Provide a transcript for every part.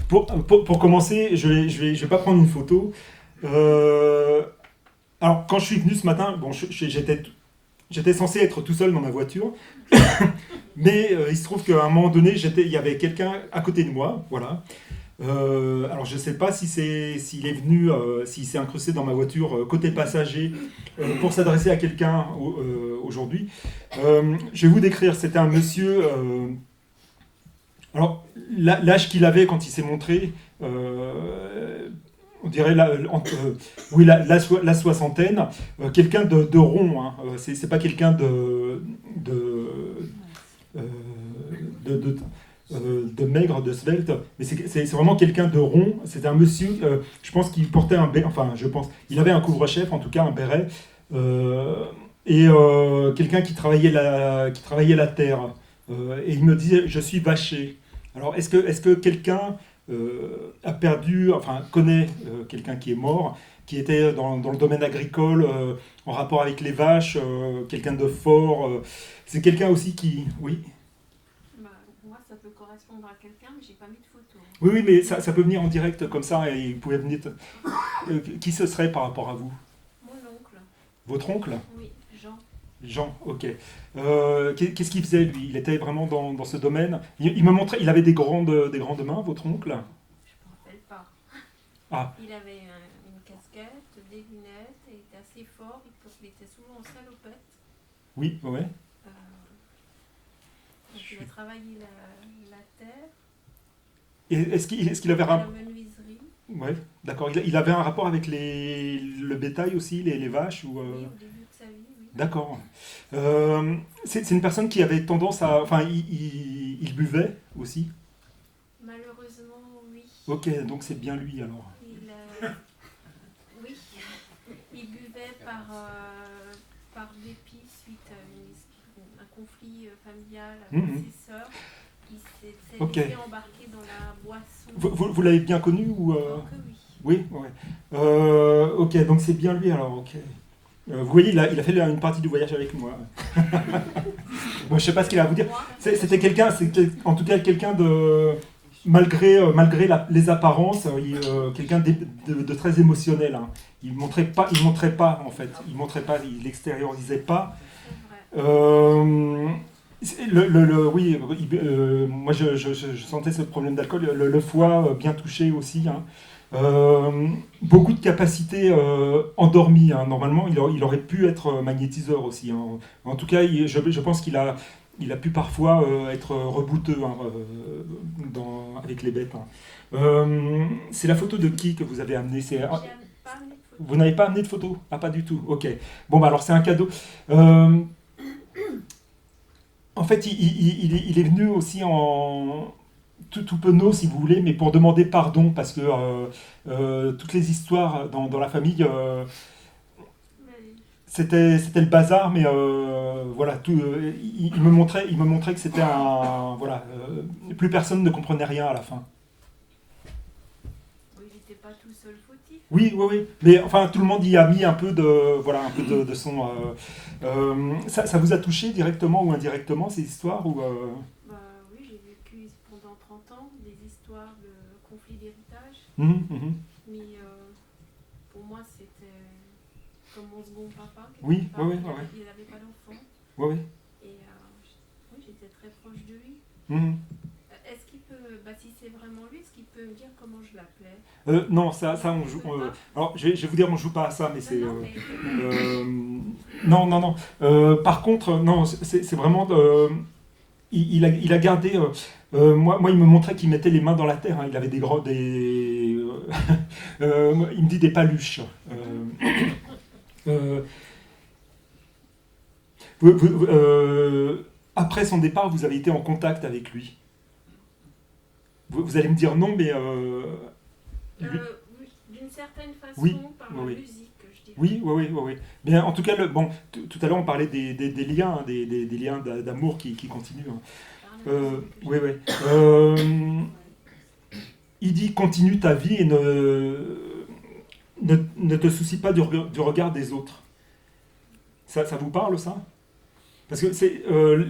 Pour commencer, je vais pas prendre une photo. Euh, alors, quand je suis venu ce matin, bon, j'étais censé être tout seul dans ma voiture, mais il se trouve qu'à un moment donné, il y avait quelqu'un à côté de moi, voilà. Alors, je sais pas s'il est venu, s'il s'est incrusté dans ma voiture côté passager pour s'adresser à quelqu'un aujourd'hui. Je vais vous décrire. C'était un monsieur. Alors, l'âge qu'il avait quand il s'est montré, on dirait oui, la soixantaine, quelqu'un de rond, hein, c'est pas quelqu'un de, euh, de, de maigre, de svelte, mais c'est vraiment quelqu'un de rond. C'était un monsieur, je pense qu'il portait un béret, enfin, je pense, il avait un couvre-chef, en tout cas un béret, euh, et quelqu'un qui travaillait la terre. Et il me disait, je suis vaché. Alors, est-ce que quelqu'un a perdu, enfin, connaît quelqu'un qui est mort, qui était dans le domaine agricole, en rapport avec les vaches, quelqu'un de fort, c'est quelqu'un aussi qui... Oui, Bah, moi, ça peut correspondre à quelqu'un, mais j'ai pas mis de photo. oui, oui, mais ça peut venir en direct comme ça, et vous pouvez venir... qui ce serait par rapport à vous? Mon oncle, Votre oncle? oui, Jean. Jean, ok. Qu'est-ce qu'il faisait, lui? Il était vraiment dans ce domaine. Il me montrait, il avait des grandes mains, votre oncle? Je me rappelle pas. Ah, Il avait une casquette, des lunettes, et il était assez fort. Il était souvent en salopette. oui, ouais. Euh, donc il a travaillé la terre, Et est-ce qu'il avait la menuiserie, ouais, d'accord. Il avait un rapport avec le bétail aussi, les vaches ou oui, au début de sa vie, oui. D'accord. C'est une personne qui avait tendance à... Enfin, il buvait aussi. Malheureusement, oui. Ok, donc c'est bien lui alors. Oui, il buvait par dépit suite à un conflit familial avec Mhm. ses sœurs. Il s'était Ok. laissé embarquer dans la boisson. Vous l'avez bien connu ou Oh que oui. Oui, ouais. Ok, donc c'est bien lui alors. Ok. Vous voyez, il a fait une partie du voyage avec moi. Bon, je sais pas ce qu'il a à vous dire. C'était en tout cas quelqu'un de, malgré les apparences, quelqu'un de très émotionnel, hein. Il montrait pas en fait. Il montrait pas, il l'extériorisait pas. C'est vrai. Euh, oui, moi je sentais ce problème d'alcool, le foie bien touché aussi, hein. Beaucoup de capacités endormies, hein. Normalement, il aurait pu être magnétiseur aussi, hein. En tout cas, je pense qu'il a pu parfois être rebouteux, hein, avec les bêtes, hein. C'est la photo de qui que vous avez amené? J'ai pas amené de Vous photo. n'avez pas amené de photo? Ah, pas du tout. Ok. Bon, bah alors c'est un cadeau. Euh, En fait, il est venu aussi en tout penaud, si vous voulez, mais pour demander pardon, parce que toutes les histoires dans la famille, Mais c'était le bazar, mais voilà, il me montrait que c'était un, voilà, plus personne ne comprenait rien à la fin. oui, il n'était pas tout seul fautif. Oui, oui, oui, mais enfin, tout le monde y a mis un peu voilà, un peu de son. Ça vous a touché directement ou indirectement ces histoires ou Bah oui, j'ai vécu pendant 30 ans des histoires de conflits d'héritage. mhm, mhm. Mais pour moi, c'était comme mon second papa, quelque Oui, oui, part. oui, Il oui, n'avait il avait pas d'enfant. oui, oui. Et oui, j'étais très proche de lui. Mhm. Est-ce qu'il peut, bah, si c'est vraiment lui, est-ce qu'il peut me dire comment je l'appelais? Non, ça on joue. Alors, je vais vous dire, on joue pas à ça, mais Non, c'est. non, mais Euh, non, non, non. Par contre, non, c'est vraiment. Il a gardé. Moi, il me montrait qu'il mettait les mains dans la terre, hein. Il avait il me dit des paluches. Euh, Après son départ, vous avez été en contact avec lui. Vous allez me dire non, mais lui- oui, d'une certaine façon, oui, par oui, la oui. musique, je dirais. Oui, oui, oui, oui, oui. Bien, en tout cas, bon, tout à l'heure, on parlait des liens, hein, des liens d'amour qui continuent, hein. Par la musique, je Oui, oui. dirais. Il dit continue ta vie et ne te soucie pas du regard des autres. Ça vous parle, ça? Parce que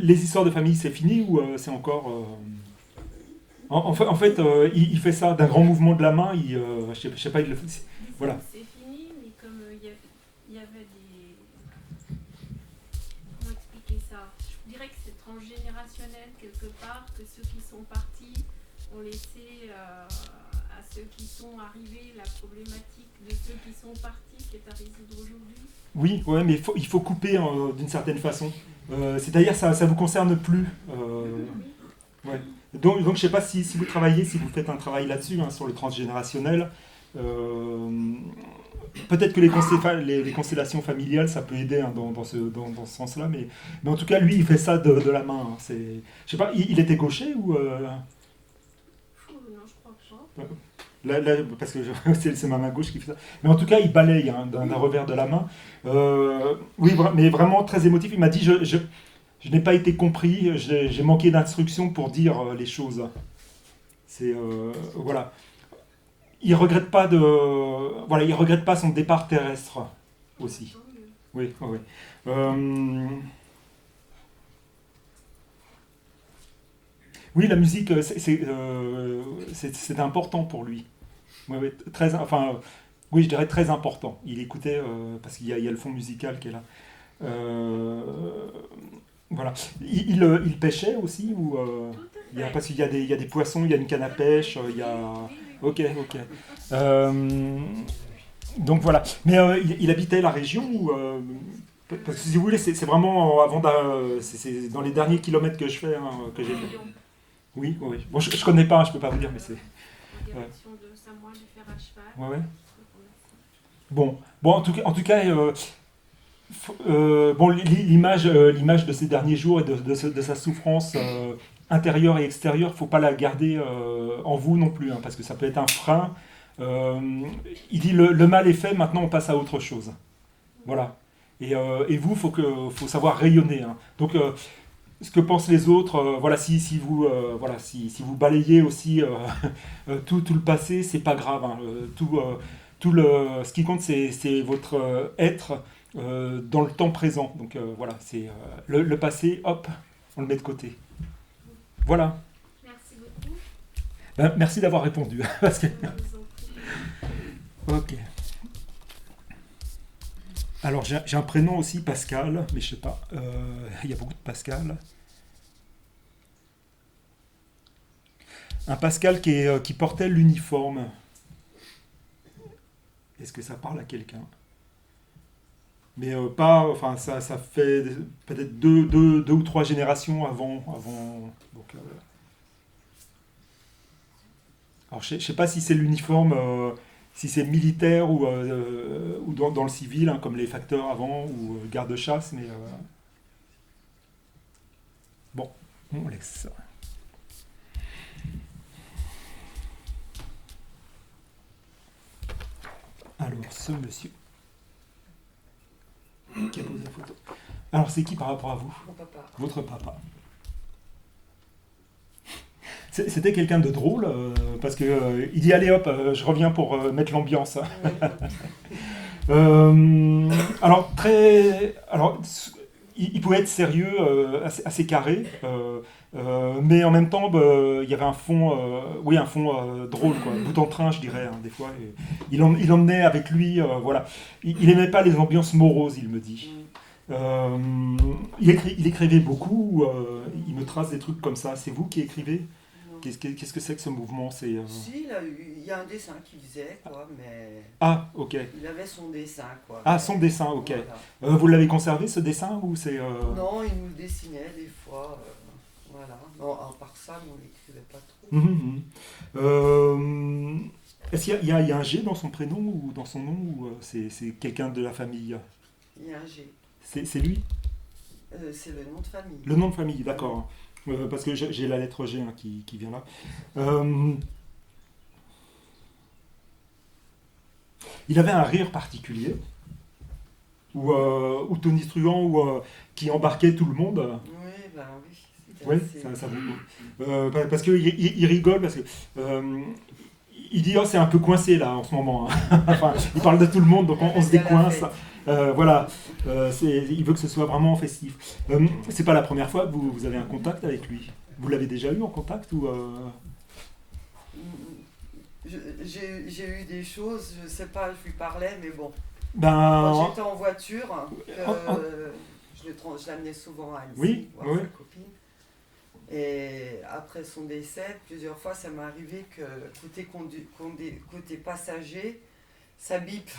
les histoires de famille, c'est fini ou c'est encore. En fait, il fait ça d'un grand mouvement de la main. Je sais pas, il le fait. Voilà. C'est fini, mais comme il y avait des... Comment expliquer ça? Je dirais que c'est transgénérationnel quelque part, que ceux qui sont partis ont laissé à ceux qui sont arrivés la problématique de ceux qui sont partis qui est à résoudre aujourd'hui. Oui, ouais, mais il faut couper d'une certaine façon. C'est-à-dire ça vous concerne plus. Ouais. Donc je ne sais pas si vous travaillez, si vous faites un travail là-dessus, hein, sur le transgénérationnel. Peut-être que les constellations familiales, ça peut aider, hein, dans ce sens-là, mais en tout cas, lui, il fait ça de la main. Hein. Je sais pas, il était gaucher ou... Non, je crois pas. Là, parce que c'est ma main gauche qui fait ça. Mais en tout cas, il balaye, hein, d'un revers de la main. Oui, mais vraiment très émotif. Il m'a dit, je n'ai pas été compris, j'ai manqué d'instructions pour dire les choses. Voilà. Il regrette pas il regrette pas son départ terrestre aussi. Oui, oui. Oui, la musique, c'est important pour lui. Ouais, ouais, oui, je dirais très important. Il écoutait, parce qu'il y a le fond musical qui est là. Euh, voilà. Il pêchait aussi ou parce qu'il y a des poissons, il y a une canne à pêche, il y a. Ok, ok. Donc voilà. Mais il habitait la région ou parce que si vous voulez, c'est vraiment c'est dans les derniers kilomètres que je fais, hein, que j'ai fait. Oui, oui. Bon, je connais pas, je peux pas vous dire, mais c'est. En direction de Samoa, de faire à cheval. Ouais, ouais. Bon, en tout cas, bon, l'image de ces derniers jours et de sa souffrance intérieure et extérieure, faut pas la garder en vous non plus, hein, parce que ça peut être un frein. Il dit le mal est fait, maintenant on passe à autre chose. Voilà. Et vous, faut savoir rayonner. Hein. Donc, ce que pensent les autres, voilà, si vous balayez aussi tout le passé, c'est pas grave. Hein. Ce qui compte, c'est votre être dans le temps présent. Donc voilà, c'est le passé, hop, on le met de côté. Voilà. Merci beaucoup. Ben, merci d'avoir répondu. Parce que... Ok. Alors j'ai un prénom aussi, Pascal, mais je sais pas. Il y a beaucoup de Pascal. Un Pascal qui portait l'uniforme. Est-ce que ça parle à quelqu'un? Mais pas, enfin ça fait peut-être deux ou trois générations avant. Donc, alors je sais pas si c'est l'uniforme, si c'est militaire ou dans le civil, hein, comme les facteurs avant ou garde-chasse, mais bon, on laisse ça. Alors, ce monsieur qui a posé la photo. Alors, c'est qui par rapport à vous? Mon papa. Votre papa. C'était quelqu'un de drôle, parce que il dit allez hop, je reviens pour mettre l'ambiance. Alors, il pouvait être sérieux, assez carré, mais en même temps, il y avait un fond drôle, quoi, bout en train, je dirais, hein, des fois. Et il emmenait avec lui, voilà. Il n'aimait pas les ambiances moroses, il me dit. Il écrivait beaucoup, il me trace des trucs comme ça. C'est vous qui écrivez? Qu'est-ce que c'est que ce mouvement? Si, il y a un dessin qu'il faisait, quoi, mais... Ah, ok. Il avait son dessin, quoi. Ah, son dessin, ok. Voilà. Vous l'avez conservé, ce dessin, ou c'est... Non, il nous le dessinait des fois, voilà. Non, à part ça, on n'écrivait pas trop. Est-ce qu'il y a un G dans son prénom ou dans son nom, ou c'est quelqu'un de la famille? Il y a un G. C'est lui? C'est le nom de famille. Le nom de famille, d'accord. Parce que j'ai la lettre G, hein, qui vient là. Il avait un rire particulier, ou tonitruant, qui embarquait tout le monde. Oui, ben oui. Oui, ça vous... parce qu'il il rigole, parce que... il dit, oh, c'est un peu coincé là en ce moment. Hein. Enfin, il parle de tout le monde, donc on se décoince. Voilà, il veut que ce soit vraiment festif. C'est pas la première fois que vous avez un contact avec lui. Vous l'avez déjà eu en contact ou J'ai eu des choses, je sais pas, je lui parlais, mais bon. Ben, Quand j'étais en voiture, en- je l'amenais souvent à Annecy, Oui, voir oui. sa copine. Et après son décès, plusieurs fois, ça m'est arrivé que côté passager, ça bip,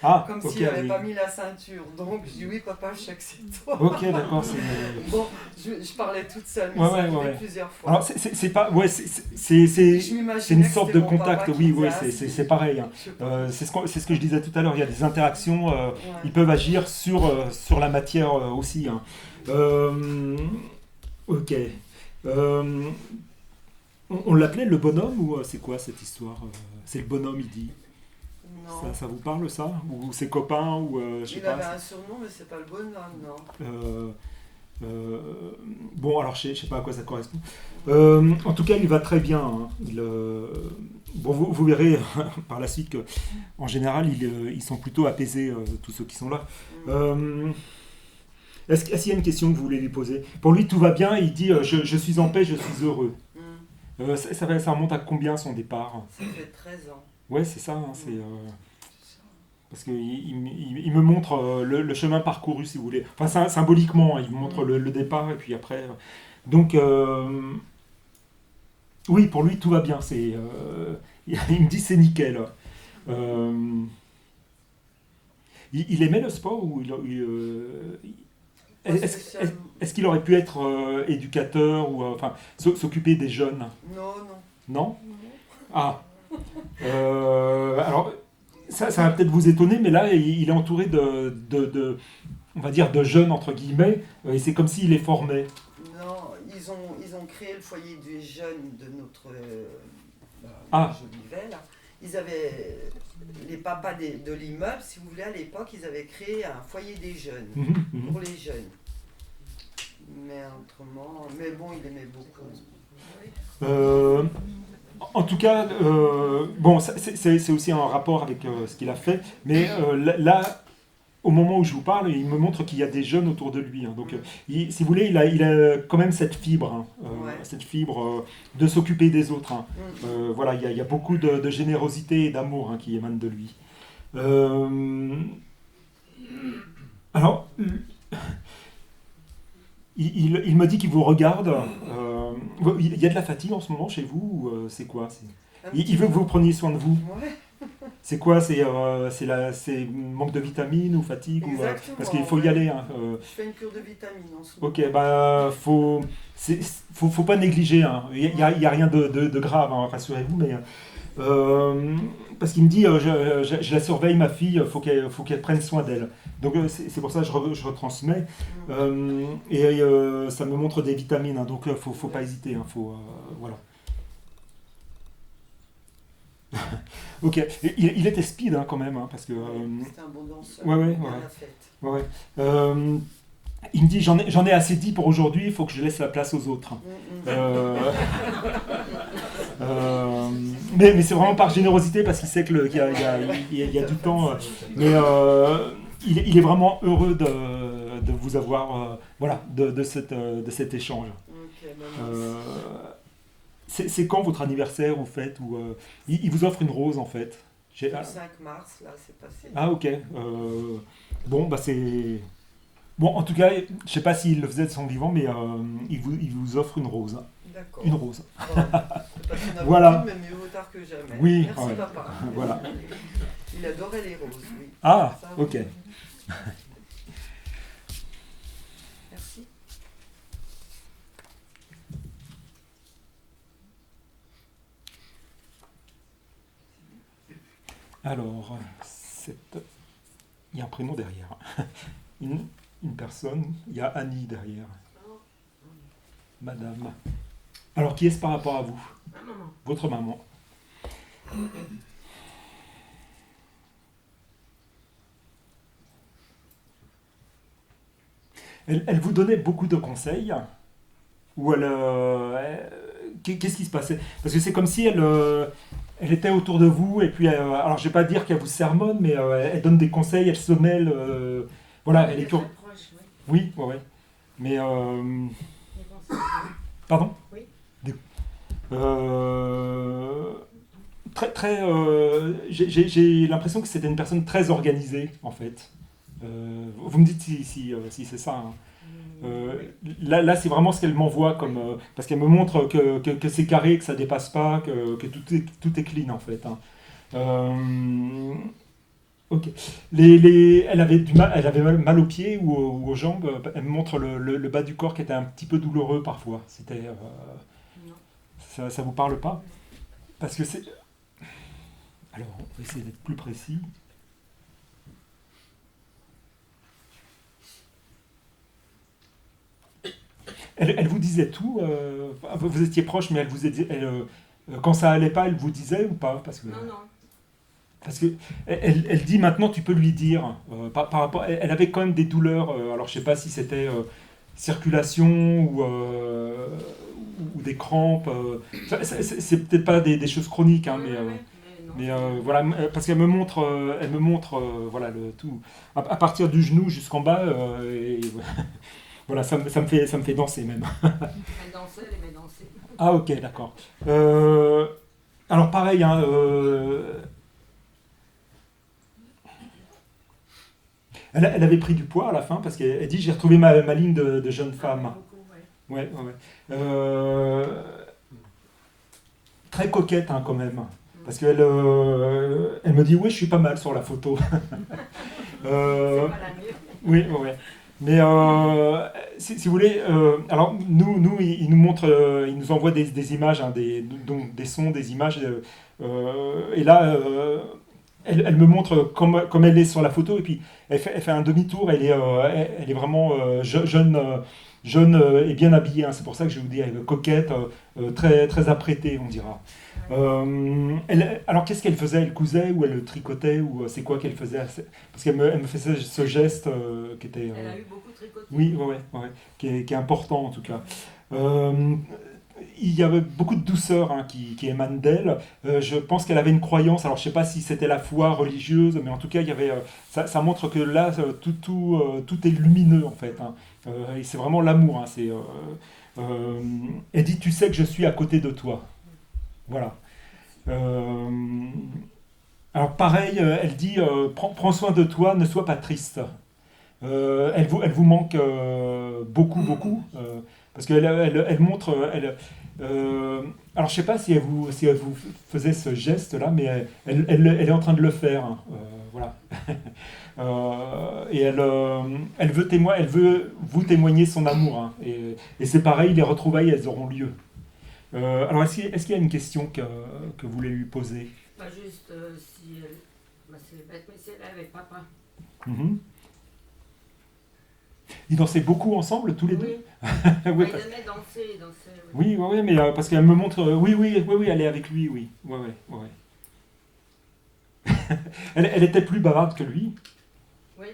Ah, comme ok, s'il n'avait oui. pas mis la ceinture. Donc je dis oui papa, je sais que c'est toi. Ok, d'accord. Bon, je parlais toute seule, mais Ouais, ça ouais, arrivait ouais. plusieurs fois. Alors, c'est pas. Ouais, Je m'imaginais c'est une que sorte c'était de mon papa contact, qui oui, faisait oui, ah, c'est pareil, hein. je sais pas. C'est ce que je disais tout à l'heure, il y a des interactions, Ouais. ils peuvent agir sur la matière aussi, hein. Ok. Euh, on l'appelait le bonhomme ou c'est quoi cette histoire? C'est le bonhomme, il dit. Non. Ça vous parle ça? Ou ses copains? Ou je sais Il pas. avait un surnom, mais c'est pas le bonhomme, non. Euh, euh, bon, alors je sais pas à quoi ça correspond. En tout cas, il va très bien, hein. Bon, vous verrez par la suite que, en général, ils sont plutôt apaisés, tous ceux qui sont là. Est-ce qu'il y a une question que vous voulez lui poser? Pour lui, tout va bien. Il dit je suis en paix, je suis heureux. Ça remonte à combien son départ? Ça fait 13 ans. Ouais, c'est ça. Hein, parce qu'il il me montre le chemin parcouru, si vous voulez. Enfin, symboliquement, il me montre le départ et puis après. Donc, oui, pour lui, tout va bien. Il me dit c'est nickel. Il aimait le sport ou est-ce qu'il aurait pu être éducateur ou enfin s'occuper des jeunes? Non. Non? Ah. Alors, ça va peut-être vous étonner, mais là, il est entouré on va dire, de jeunes, entre guillemets, et c'est comme s'il les formait. Non, ils ont créé le foyer des jeunes de notre Jolivet, là. Ils avaient, les papas de l'immeuble, si vous voulez, à l'époque, ils avaient créé un foyer des jeunes, pour les jeunes. Mais autrement, mais bon, il aimait beaucoup. En tout cas, bon, c'est aussi un rapport avec ce qu'il a fait, mais là, au moment où je vous parle, il me montre qu'il y a des jeunes autour de lui. Hein. Donc, si vous voulez, il a quand même cette fibre, hein, cette fibre de s'occuper des autres. Hein. Voilà, il y a beaucoup de générosité et d'amour, hein, qui émanent de lui. Alors, il me dit qu'il vous regarde. Il y a de la fatigue en ce moment chez vous ou c'est quoi? Il veut que vous preniez soin de vous. Ouais. C'est quoi? C'est manque de vitamines ou fatigue ou, parce qu'il faut y aller. Hein, Je fais une cure de vitamines en ce moment. Ok, bah faut pas négliger. Hein. Il y a rien de grave, hein, rassurez-vous, mais parce qu'il me dit je la surveille ma fille, faut qu'elle prenne soin d'elle. Donc c'est pour ça que je retransmets et ça me montre des vitamines. Hein, donc faut pas hésiter. Hein, voilà. Ok, il était speed hein, quand même, hein, parce que. C'était un bon danseur. Ouais. La fête. Ouais. Il me dit j'en ai assez dit pour aujourd'hui, il faut que je laisse la place aux autres. Mais c'est vraiment par générosité parce qu'il sait qu'il y a du temps. Mais il est vraiment heureux de vous avoir, voilà, de cet échange. Okay, c'est quand votre anniversaire ou fête ou il vous offre une rose en fait. Le 5 mars, là, c'est passé. Ah ok. Bon, bah c'est... Bon, en tout cas, je sais pas s'il le faisait de son vivant, mais il vous offre une rose. D'accord. Une rose. Bon, c'est pas une habitude, Voilà. mais mieux vaut tard que jamais. Oui. Merci Ouais. papa. Voilà. Il adorait les roses, oui. Ah, Ça, ok. Merci. Alors, il y a un prénom derrière. Une personne, il y a Annie derrière. Madame. Alors, qui est-ce par rapport à vous? Votre maman. Elle vous donnait beaucoup de conseils? Ou qu'est-ce qui se passait? Parce que c'est comme si elle était autour de vous, et puis, alors je vais pas dire qu'elle vous sermonne, mais elle donne des conseils, elle se mêle, voilà, elle est toujours... Oui, ouais. Mais... Pardon? Oui. j'ai l'impression que c'était une personne très organisée, en fait. Vous me dites si c'est ça. Hein. Là c'est vraiment ce qu'elle m'envoie, comme, parce qu'elle me montre que c'est carré, que ça dépasse pas, que tout est clean, en fait. Hein. Ok. Elle avait mal aux pieds ou aux jambes. Elle me montre le bas du corps qui était un petit peu douloureux parfois. Ça vous parle pas? Parce que c'est... Alors, on va essayer d'être plus précis. Elle vous disait tout. Vous étiez proche, mais quand ça allait pas, elle vous disait ou pas? Parce que elle dit maintenant, tu peux lui dire. Par rapport, elle avait quand même des douleurs. Alors, je sais pas si c'était circulation ou des crampes. C'est peut-être pas des choses chroniques, hein, mais voilà, parce qu'elle me montre, voilà le tout à partir du genou jusqu'en bas. Et, voilà, ça me fait danser même. Elle dansait, elle aimait danser. Ah ok, d'accord. Alors pareil, hein, elle avait pris du poids à la fin parce qu'elle dit j'ai retrouvé ma ligne de jeune femme. Ouais. Très coquette, hein, quand même. Parce qu'elle elle me dit oui, je suis pas mal sur la photo. C'est pas la mieux. Oui. Mais si vous voulez, alors nous il nous montre, il nous envoie des images, hein, donc des sons, des images, et là elle me montre comme elle est sur la photo, et puis elle fait un demi-tour, elle est vraiment jeune et bien habillée, hein, c'est pour ça que je vous dis, elle est coquette, très, très apprêtée, on dira. Alors qu'est-ce qu'elle faisait? Elle cousait ou elle tricotait, ou c'est quoi qu'elle faisait? Parce qu'elle me faisait ce geste qui était... Elle a eu beaucoup tricoté. Oui, qui est important en tout cas. Il y avait beaucoup de douceur, hein, qui émane d'elle. Je pense qu'elle avait une croyance, alors je ne sais pas si c'était la foi religieuse, mais en tout cas, il y avait, ça montre que là, tout est lumineux en fait. Hein. Et c'est vraiment l'amour. Hein, elle dit, tu sais que je suis à côté de toi. Voilà. Alors pareil, elle dit, prends soin de toi, ne sois pas triste. Elle vous manque beaucoup, parce qu'elle montre... alors je sais pas si elle vous faisait ce geste-là, mais elle est en train de le faire. Hein, voilà. Et elle veut vous témoigner son amour. Hein, et c'est pareil, les retrouvailles, elles auront lieu. Alors est-ce qu'il y a une question que vous voulez lui poser? Pas juste si elle... c'est bête, mais si elle est avec papa. Mm-hmm. Ils dansaient beaucoup ensemble, tous les deux? Oui. Oui, Ils aimaient danser. oui, mais parce qu'elle me montre... oui, elle est avec lui, oui. Ouais. Elle était plus bavarde que lui. Oui,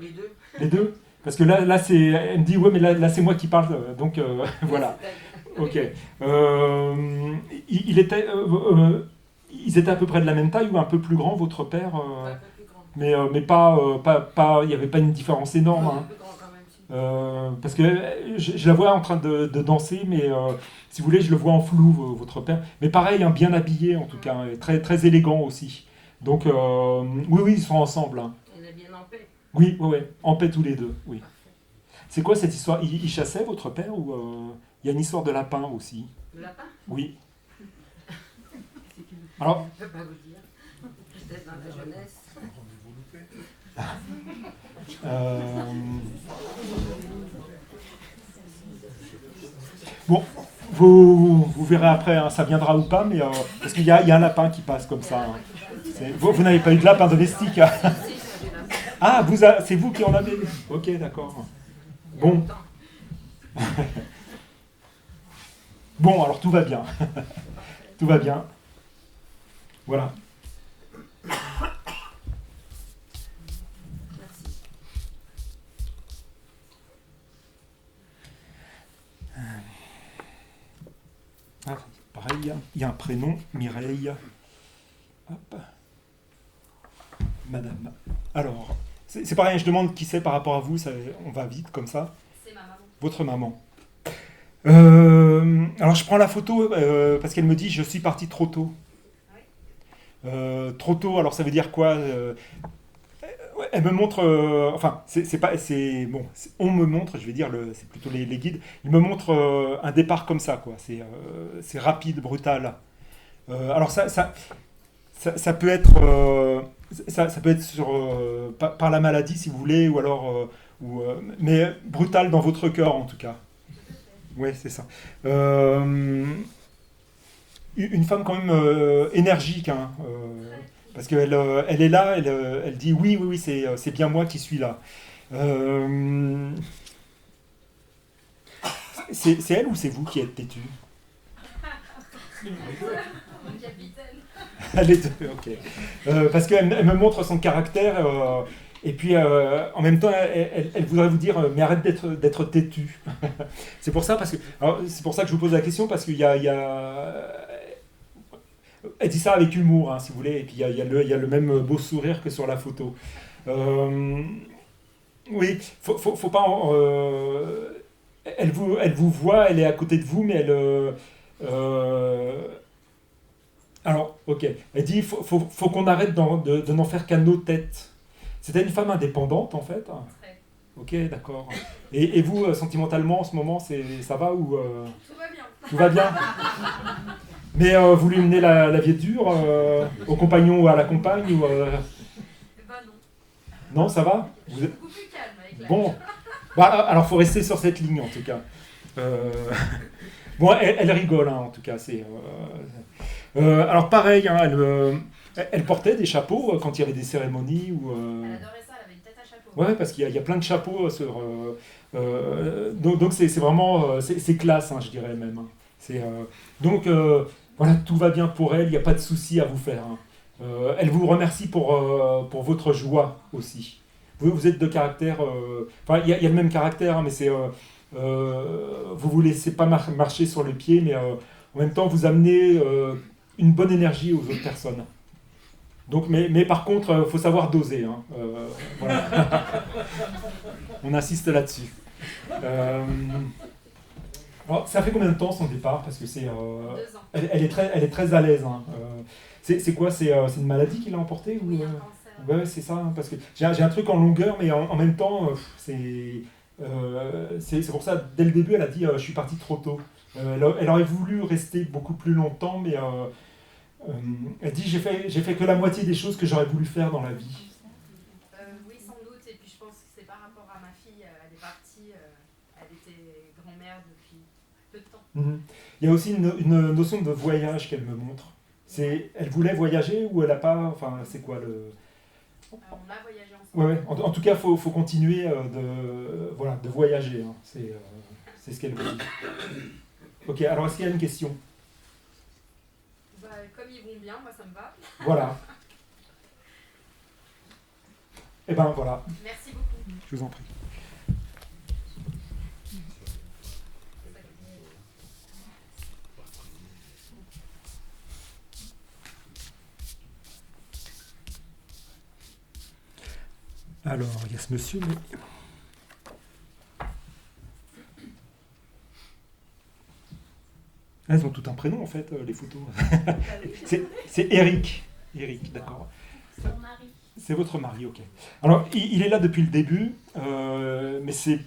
les deux. Les deux? Parce que là c'est... Elle me dit, ouais, mais là c'est moi qui parle, donc voilà. Ok. Ils étaient à peu près de la même taille ou un peu plus grand, votre père? Un peu plus grand. Mais pas, il n'y avait pas une différence énorme. Hein. Plus grand quand même. Parce que je la vois en train de danser, mais si vous voulez, je le vois en flou, votre père. Mais pareil, hein, bien habillé en tout cas, et très, très élégant aussi. Donc, oui, ils sont ensemble. Hein. Il est bien en paix. Oui, en paix tous les deux, oui. C'est quoi cette histoire? Il chassait, votre père, ou il y a une histoire de lapin aussi? Le lapin? Oui. Alors, Je ne peux pas vous dire. Peut-être dans la jeunesse. Bon, vous verrez après, hein, ça viendra ou pas, mais parce qu'il y a un lapin qui passe comme ça. Hein. Vous n'avez pas eu de lapin domestique? Hein. Ah, c'est vous qui en avez? Ok, d'accord. Bon. Bon, alors tout va bien. Tout va bien. Voilà. Ah, pareil, il y a un prénom, Mireille. Hop. Madame. Alors, c'est pareil, je demande qui c'est par rapport à vous, on va vite comme ça. C'est ma maman. Votre maman. Alors je prends la photo parce qu'elle me dit je suis partie trop tôt. Oui. Trop tôt, alors ça veut dire quoi ouais, elle me montre, enfin, c'est pas, c'est bon, on me montre, je vais dire, c'est plutôt les guides, ils me montrent un départ comme ça, quoi. C'est rapide, brutal. Alors ça peut être, ça peut être par la maladie, si vous voulez, ou alors, mais brutal dans votre cœur, en tout cas. Oui, c'est ça. Une femme quand même énergique, hein, parce qu'elle elle est là, elle dit oui, oui, oui, c'est bien moi qui suis là. C'est elle ou c'est vous qui êtes têtu? Capitaine. Elle est deux, ok. Parce qu'elle me montre son caractère, et puis en même temps, elle voudrait vous dire, mais arrête d'être têtu. C'est pour ça, c'est pour ça que je vous pose la question, parce qu'il y a elle dit ça avec humour, hein, si vous voulez, et puis il y a le même beau sourire que sur la photo. Oui, faut pas. Elle vous voit, elle est à côté de vous, mais alors, ok. Elle dit faut qu'on arrête de n'en faire qu'à nos têtes. C'était une femme indépendante, en fait. Très. Ok, d'accord. Et vous, sentimentalement, en ce moment, ça va ou Tout va bien. tout va bien? Mais vous lui menez la vie dure au compagnon ou à la compagne ou, Bah non. Non, ça va? Je suis beaucoup plus calme avec la Bon. Bah, alors, faut rester sur cette ligne, en tout cas. Bon, elle rigole, hein, en tout cas. Alors, pareil, hein, elle portait des chapeaux quand il y avait des cérémonies. Elle adorait ça, elle avait une tête à chapeau. Ouais, parce qu'il y a plein de chapeaux donc c'est vraiment c'est classe, hein, je dirais même. Hein. Donc voilà, tout va bien pour elle, il n'y a pas de souci à vous faire. Hein. Elle vous remercie pour votre joie aussi. Vous êtes de caractère, enfin il y a le même caractère, hein, mais vous laissez pas marcher sur les pieds, mais en même temps vous amenez une bonne énergie aux autres personnes. Donc, mais par contre, il faut savoir doser. Hein. Voilà. On insiste là-dessus. Alors, ça fait combien de temps son départ? Parce que 2 ans. elle est très à l'aise. Hein. C'est quoi? C'est une maladie qui l'a emportée ou, Oui, un cancer. Ouais, c'est ça. Hein, parce que j'ai un truc en longueur, mais en même temps, c'est pour ça, dès le début, elle a dit je suis partie trop tôt. Elle aurait voulu rester beaucoup plus longtemps, mais elle dit j'ai fait que la moitié des choses que j'aurais voulu faire dans la vie. Oui, sans doute. Et puis je pense que c'est par rapport à ma fille. Elle est partie. Elle était grand-mère depuis peu de temps. Mhm. Il y a aussi une notion de voyage qu'elle me montre. Elle voulait voyager ou elle n'a pas. Enfin, c'est quoi le. On a voyagé ensemble. Ouais. En tout cas, faut continuer de voyager. Hein. C'est ce qu'elle veut dire. Ok, alors est-ce qu'il y a une question? Bah, comme ils vont bien, moi ça me va. Voilà. Et ben voilà, Merci beaucoup. je vous en prie. Alors, il y a ce monsieur, mais... Elles ont tout un prénom, en fait, les photos. C'est Eric. Eric, d'accord. C'est mon mari. C'est votre mari, ok. Alors, il est là depuis le début, mais c'est...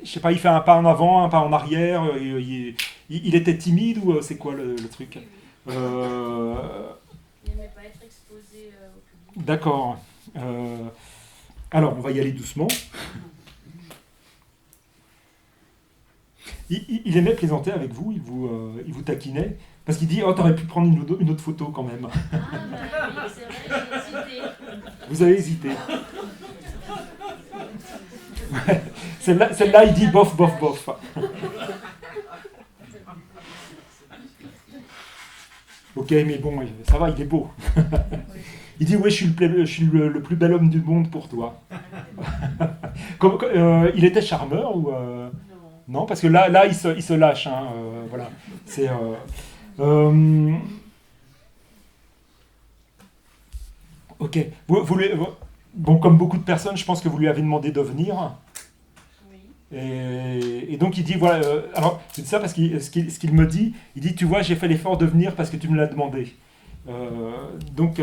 Je sais pas, il fait un pas en avant, un pas en arrière. Il était timide ou c'est quoi le truc? Il n'aimait pas être exposé au public. D'accord. Alors, on va y aller doucement. Il aimait plaisanter avec vous, il vous taquinait, parce qu'il dit « Oh, t'aurais pu prendre une autre photo quand même. Ah, bah oui, c'est vrai, j'ai hésité. » Vous avez hésité. Ouais. Celle-là, il dit « Bof, bof, bof. » Ok, mais bon, ça va, il est beau. Il dit « Oui, je suis le plus bel homme du monde pour toi. » Il était charmeur ou Non, parce que là il se lâche. Hein, voilà. C'est. Ok. Bon, comme beaucoup de personnes, je pense que vous lui avez demandé de venir. Oui. Et donc il dit voilà. Alors c'est ça parce que ce qu'il me dit, il dit tu vois j'ai fait l'effort de venir parce que tu me l'as demandé. Donc,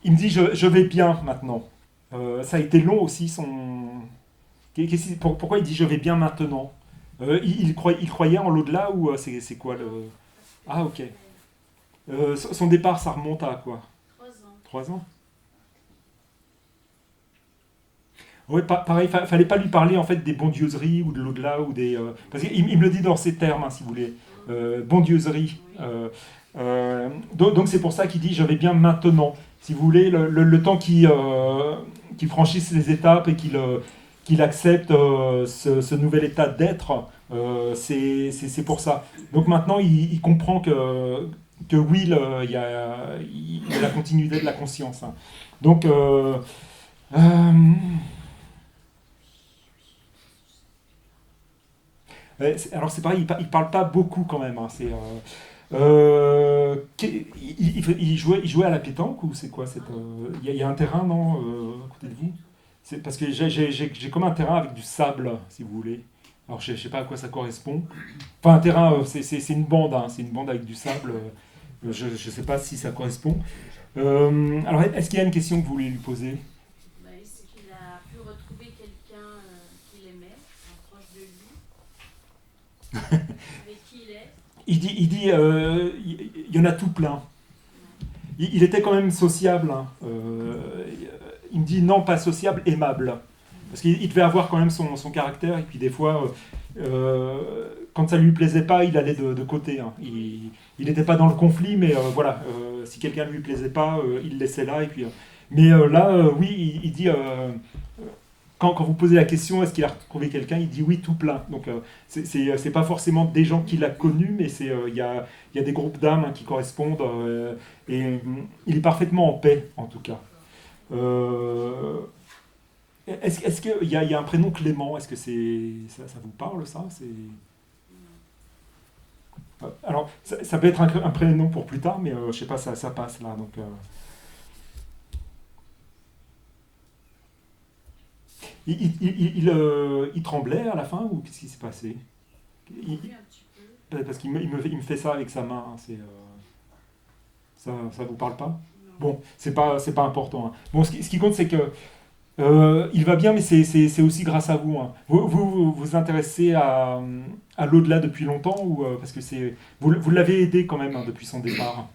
il me dit je vais bien maintenant. Ça a été long aussi pourquoi il dit je vais bien maintenant? Il croyait en l'au-delà ou c'est quoi le... Ah, ok. Son départ, ça remonte à quoi? 3 ans. 3 ans? Oui, pareil, fallait pas lui parler en fait des bondieuseries ou de l'au-delà ou des... parce qu'il me le dit dans ces termes, hein, si vous voulez. Bondieuserie. Donc c'est pour ça qu'il dit je vais bien maintenant. Si vous voulez, le temps qu'il franchisse les étapes et qu'il accepte ce nouvel état d'être, c'est pour ça. Donc maintenant, il comprend que Will, il y a la continuité de la conscience. Hein. Donc, alors c'est pareil, il parle pas beaucoup quand même. Hein, il jouait à la pétanque ou c'est quoi il y a un terrain, non, à côté de vous? C'est parce que j'ai comme un terrain avec du sable, si vous voulez. Alors je sais pas à quoi ça correspond. Enfin un terrain, c'est une bande, hein, c'est une bande avec du sable. Je sais pas si ça correspond. Alors est-ce qu'il y a une question que vous voulez lui poser? C'est qu'il a pu retrouver quelqu'un qu'il aimait, un proche de lui, avec qui il est. Il dit, il y en a tout plein. Il était quand même sociable. Hein. Il me dit non, pas sociable, aimable. Parce qu'il devait avoir quand même son caractère. Et puis des fois, quand ça lui plaisait pas, il allait de côté. Hein. Il n'était pas dans le conflit, mais voilà. Si quelqu'un ne lui plaisait pas, il le laissait là. Et puis, mais là, oui, il dit... Quand vous posez la question, est-ce qu'il a retrouvé quelqu'un, il dit oui, tout plein. Donc, c'est pas forcément des gens qu'il a connus, mais il y a des groupes d'âmes, hein, qui correspondent. Et il est parfaitement en paix, en tout cas. Est-ce qu'il y a un prénom Clément? Est-ce que ça vous parle, ça? Alors, ça peut être un prénom pour plus tard, mais je sais pas, ça passe là. Donc, il tremblait à la fin ou qu'est-ce qui s'est passé? Oui, un petit peu. Parce qu'il me fait ça avec sa main. Hein, ça vous parle pas? Non. Bon, c'est pas important. Hein. Bon, ce qui compte, c'est que il va bien, mais c'est aussi grâce à vous. Hein. Vous intéressez à l'au-delà depuis longtemps ou parce que vous l'avez aidé quand même, hein, depuis son départ.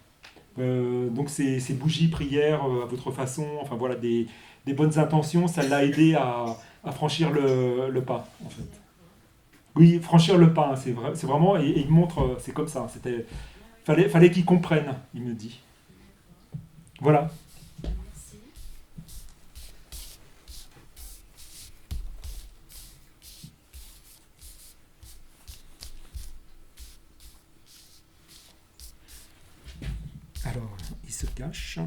Donc ces bougies, prières à votre façon, enfin voilà, des bonnes intentions, ça l'a aidé à franchir le pas, en fait. Oui, franchir le pas, hein, c'est vraiment, et il montre, c'est comme ça. Fallait qu'il comprenne, il me dit. Voilà. Merci. Alors, il se cache.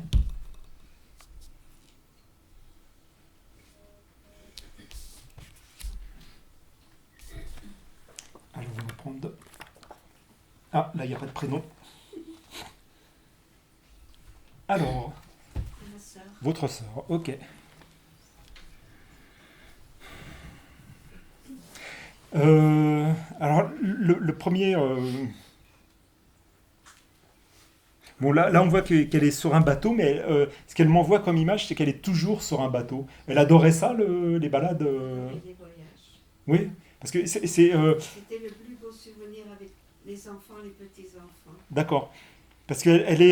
Alors, on va prendre... Ah, là, il n'y a pas de prénom. Alors, Ma sœur. votre sœur, ok. Alors, le premier... Bon, là, on voit qu'elle est sur un bateau, mais ce qu'elle m'envoie comme image, c'est qu'elle est toujours sur un bateau. Elle adorait ça, les balades. Et les voyages. Oui, parce que c'est C'était le plus beau souvenir avec les enfants, les petits-enfants. d'accord. Parce qu'elle est...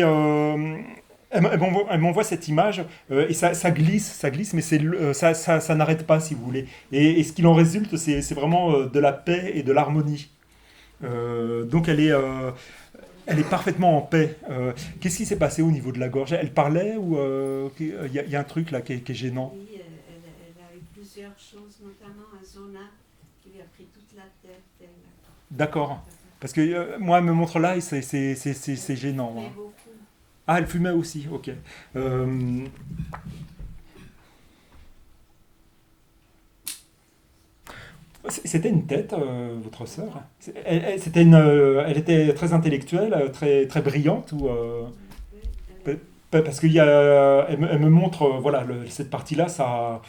elle m'envoie cette image et ça glisse, mais ça n'arrête pas, si vous voulez. Et ce qu'il en résulte, c'est vraiment de la paix et de l'harmonie. Donc elle est parfaitement en paix. Qu'est-ce qui s'est passé au niveau de la gorge? Elle parlait ou il y a un truc là qui est gênant? Oui, elle a eu plusieurs choses, notamment un zona qui lui a pris toute la tête. D'accord. Parce que moi, elle me montre là et c'est gênant. Mais Hein. beaucoup. Ah, elle fumait aussi, ok. C'était une tête, votre sœur? Elle était très intellectuelle, très, très brillante ou Oui, parce elle me montre, voilà, cette partie-là, ça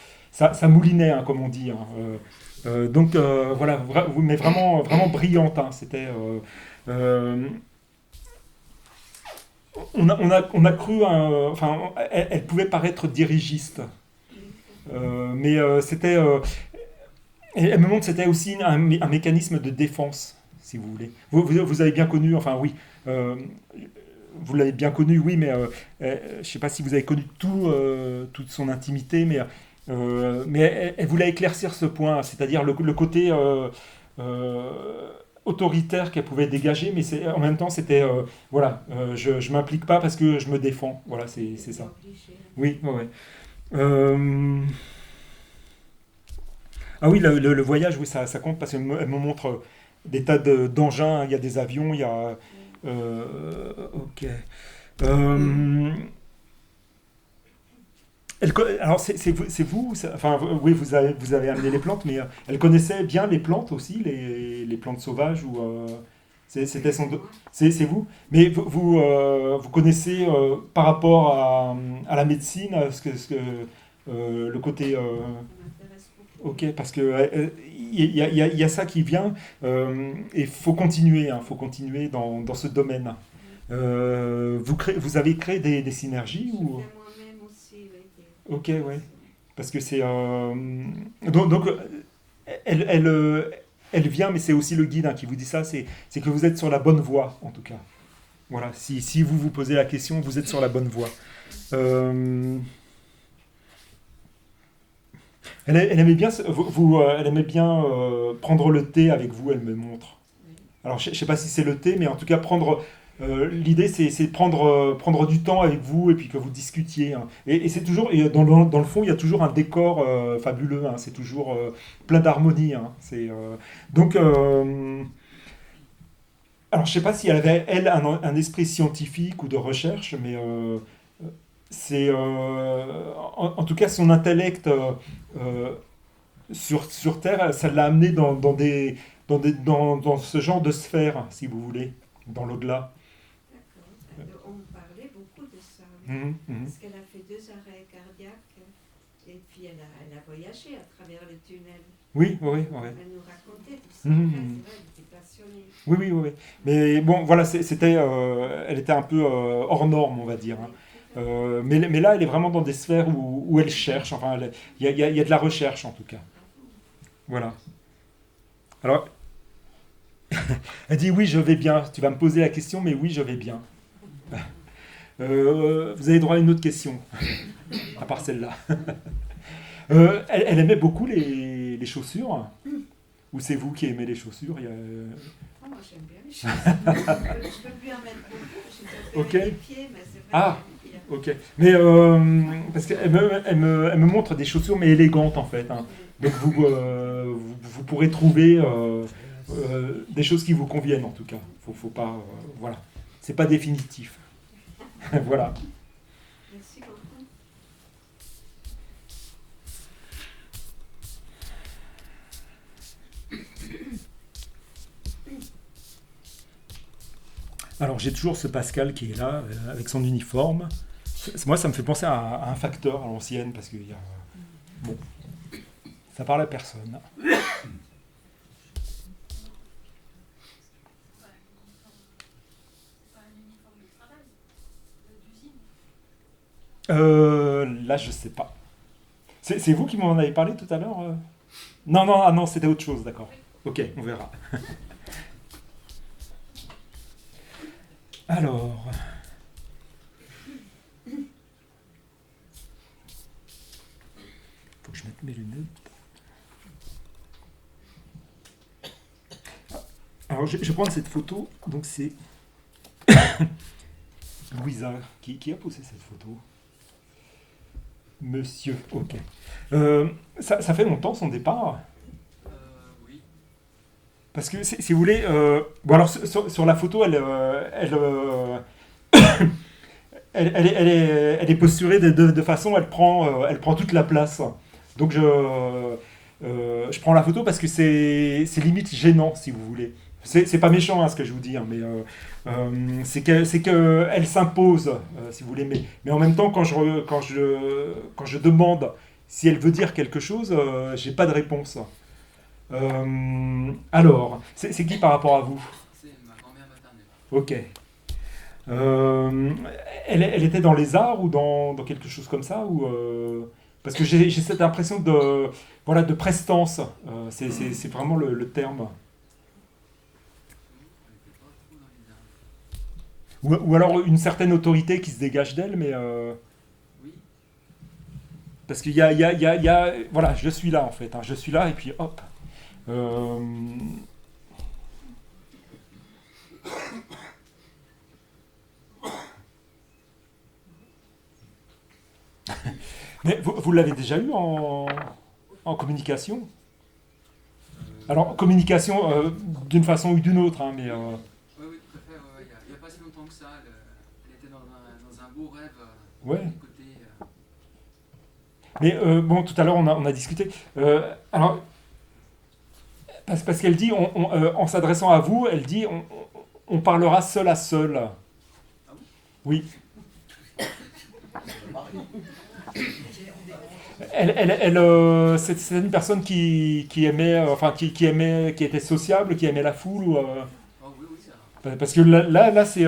moulinait, hein, comme on dit. Hein, donc voilà, mais vraiment, vraiment brillante. Hein, c'était. on a cru, enfin, elle pouvait paraître dirigiste, mais c'était, et elle me montre que c'était aussi un mécanisme de défense, si vous voulez. Vous avez bien connu, enfin oui, vous l'avez bien connu, oui, mais je ne sais pas si vous avez connu toute son intimité, mais elle voulait éclaircir ce point, c'est-à-dire le côté autoritaire qu'elle pouvait dégager, mais en même temps, c'était, voilà, je ne m'implique pas parce que je me défends. Voilà, c'est ça. Oui, ouais, ouais. Ah oui, le voyage, oui, ça compte parce qu'elle me montre des tas d'engins, il y a des avions, il y a... ok. Alors, c'est vous, enfin, oui, vous avez amené les plantes, mais elle connaissait bien les plantes aussi, les plantes sauvages, ou c'était c'est vous. Mais vous connaissez par rapport à la médecine, le côté. Ça m'intéresse beaucoup. Ok, parce que il y a ça qui vient, et il faut continuer, faut continuer dans ce domaine. Vous avez créé des synergies Je ou... fais moi-même aussi, oui. Ok, ouais. Parce que c'est... donc, elle vient, mais c'est aussi le guide qui vous dit ça, c'est que vous êtes sur la bonne voie, en tout cas. Voilà, si vous vous posez la question, vous êtes sur la bonne voie. Elle aimait bien, elle aimait bien prendre le thé avec vous, elle me montre. Alors, je ne sais pas si c'est le thé, mais en tout cas, l'idée, c'est de prendre du temps avec vous et puis que vous discutiez. Et c'est toujours, et dans le fond, il y a toujours un décor fabuleux. C'est toujours plein d'harmonie. Donc, alors, je ne sais pas si elle avait, elle, un esprit scientifique ou de recherche, mais c'est, en tout cas, son intellect sur Terre, ça l'a amené dans ce genre de sphère, si vous voulez, dans l'au-delà. D'accord. On parlait beaucoup de ça. Mhm, mhm. Parce qu'elle a fait 2 arrêts cardiaques et puis elle a voyagé à travers le tunnel. Oui, oui, oui. Elle nous racontait tout ça. Mhm. C'est vrai, elle était passionnée. Oui, oui, oui, oui. Mais bon, voilà, elle était un peu hors norme, on va dire. Oui, tout à Mais là, elle est vraiment dans des sphères où elle cherche. Enfin, il y a de la recherche, en tout cas. Voilà. Alors, elle dit oui, je vais bien. Tu vas me poser la question, mais oui, je vais bien. Vous avez droit à une autre question, à part celle-là. Elle aimait beaucoup les chaussures. Ou c'est vous qui aimez les chaussures? Oh, moi j'aime bien les choses. Je peux plus en mettre beaucoup. J'ai Ok. fait les pieds, mais c'est vrai. Ah. que j'aime bien. Ok. Mais parce qu'elle me montre des chaussures, mais élégantes en fait. Donc vous pourrez trouver des choses qui vous conviennent en tout cas. Faut pas, voilà. C'est pas définitif. Voilà. Merci beaucoup. Alors j'ai toujours ce Pascal qui est là avec son uniforme. Moi ça me fait penser à un facteur à l'ancienne parce que bon, ça parle à personne. Là je sais pas. C'est vous qui m'en avez parlé tout à l'heure Non, non, ah non, c'était autre chose, d'accord. Ok, on verra. Alors. Faut que je mette mes lunettes. Alors, je vais prendre cette photo. Donc, c'est Louisa qui a posé cette photo. Monsieur, ok. Ça fait longtemps son départ. Oui. Parce que si vous voulez, bon alors sur la photo, elle est posturée de façon, elle prend toute la place. Donc je prends la photo parce que c'est limite gênant si vous voulez. C'est pas méchant ce que je vous dis, mais c'est que elle s'impose si vous voulez. Mais en même temps quand je demande si elle veut dire quelque chose, j'ai pas de réponse. Alors, c'est qui par rapport à vous? C'est ma grand-mère maternelle. Ok. Elle était dans les arts ou dans quelque chose comme ça ou, parce que j'ai cette impression de, voilà, de prestance. C'est vraiment le terme. Ou alors une certaine autorité qui se dégage d'elle, mais... Parce qu'il y a... Voilà, je suis là en fait. Hein, je suis là et puis hop. Mais vous l'avez déjà eu en communication? Alors, communication d'une façon ou d'une autre, hein, mais... Oui, oui, tout à fait. Il n'y a pas si longtemps que ça. Elle était dans un beau rêve. Ouais. Du côté, Mais bon, tout à l'heure, on a discuté. Alors, parce qu'elle dit, en s'adressant à vous, elle dit, on parlera seul à seul. Ah bon? Oui. C'est une personne qui aimait, enfin, qui aimait, qui était sociable, qui aimait la foule. Ou, Oh, oui, oui, ça. parce que là c'est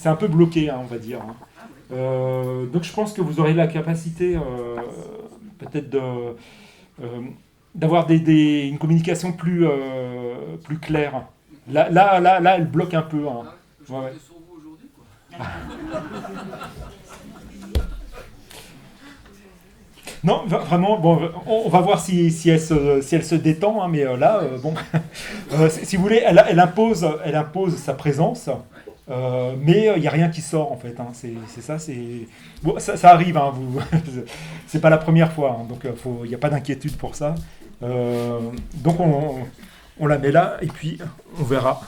un peu bloqué, hein, on va dire. Hein. Ah, oui. Donc je pense que vous aurez la capacité peut-être d'avoir une communication plus claire. Là, elle bloque un peu. Hein. Ah, ouais. Je Ouais, ouais. comptais sur vous aujourd'hui, quoi. Non, vraiment, bon, on va voir si elle se détend, hein, mais là, bon, si vous voulez, elle impose sa présence, mais il n'y a rien qui sort en fait. Hein, c'est ça, c'est bon, ça arrive, hein, c'est pas la première fois, hein, donc il n'y a pas d'inquiétude pour ça. Donc on la met là et puis on verra.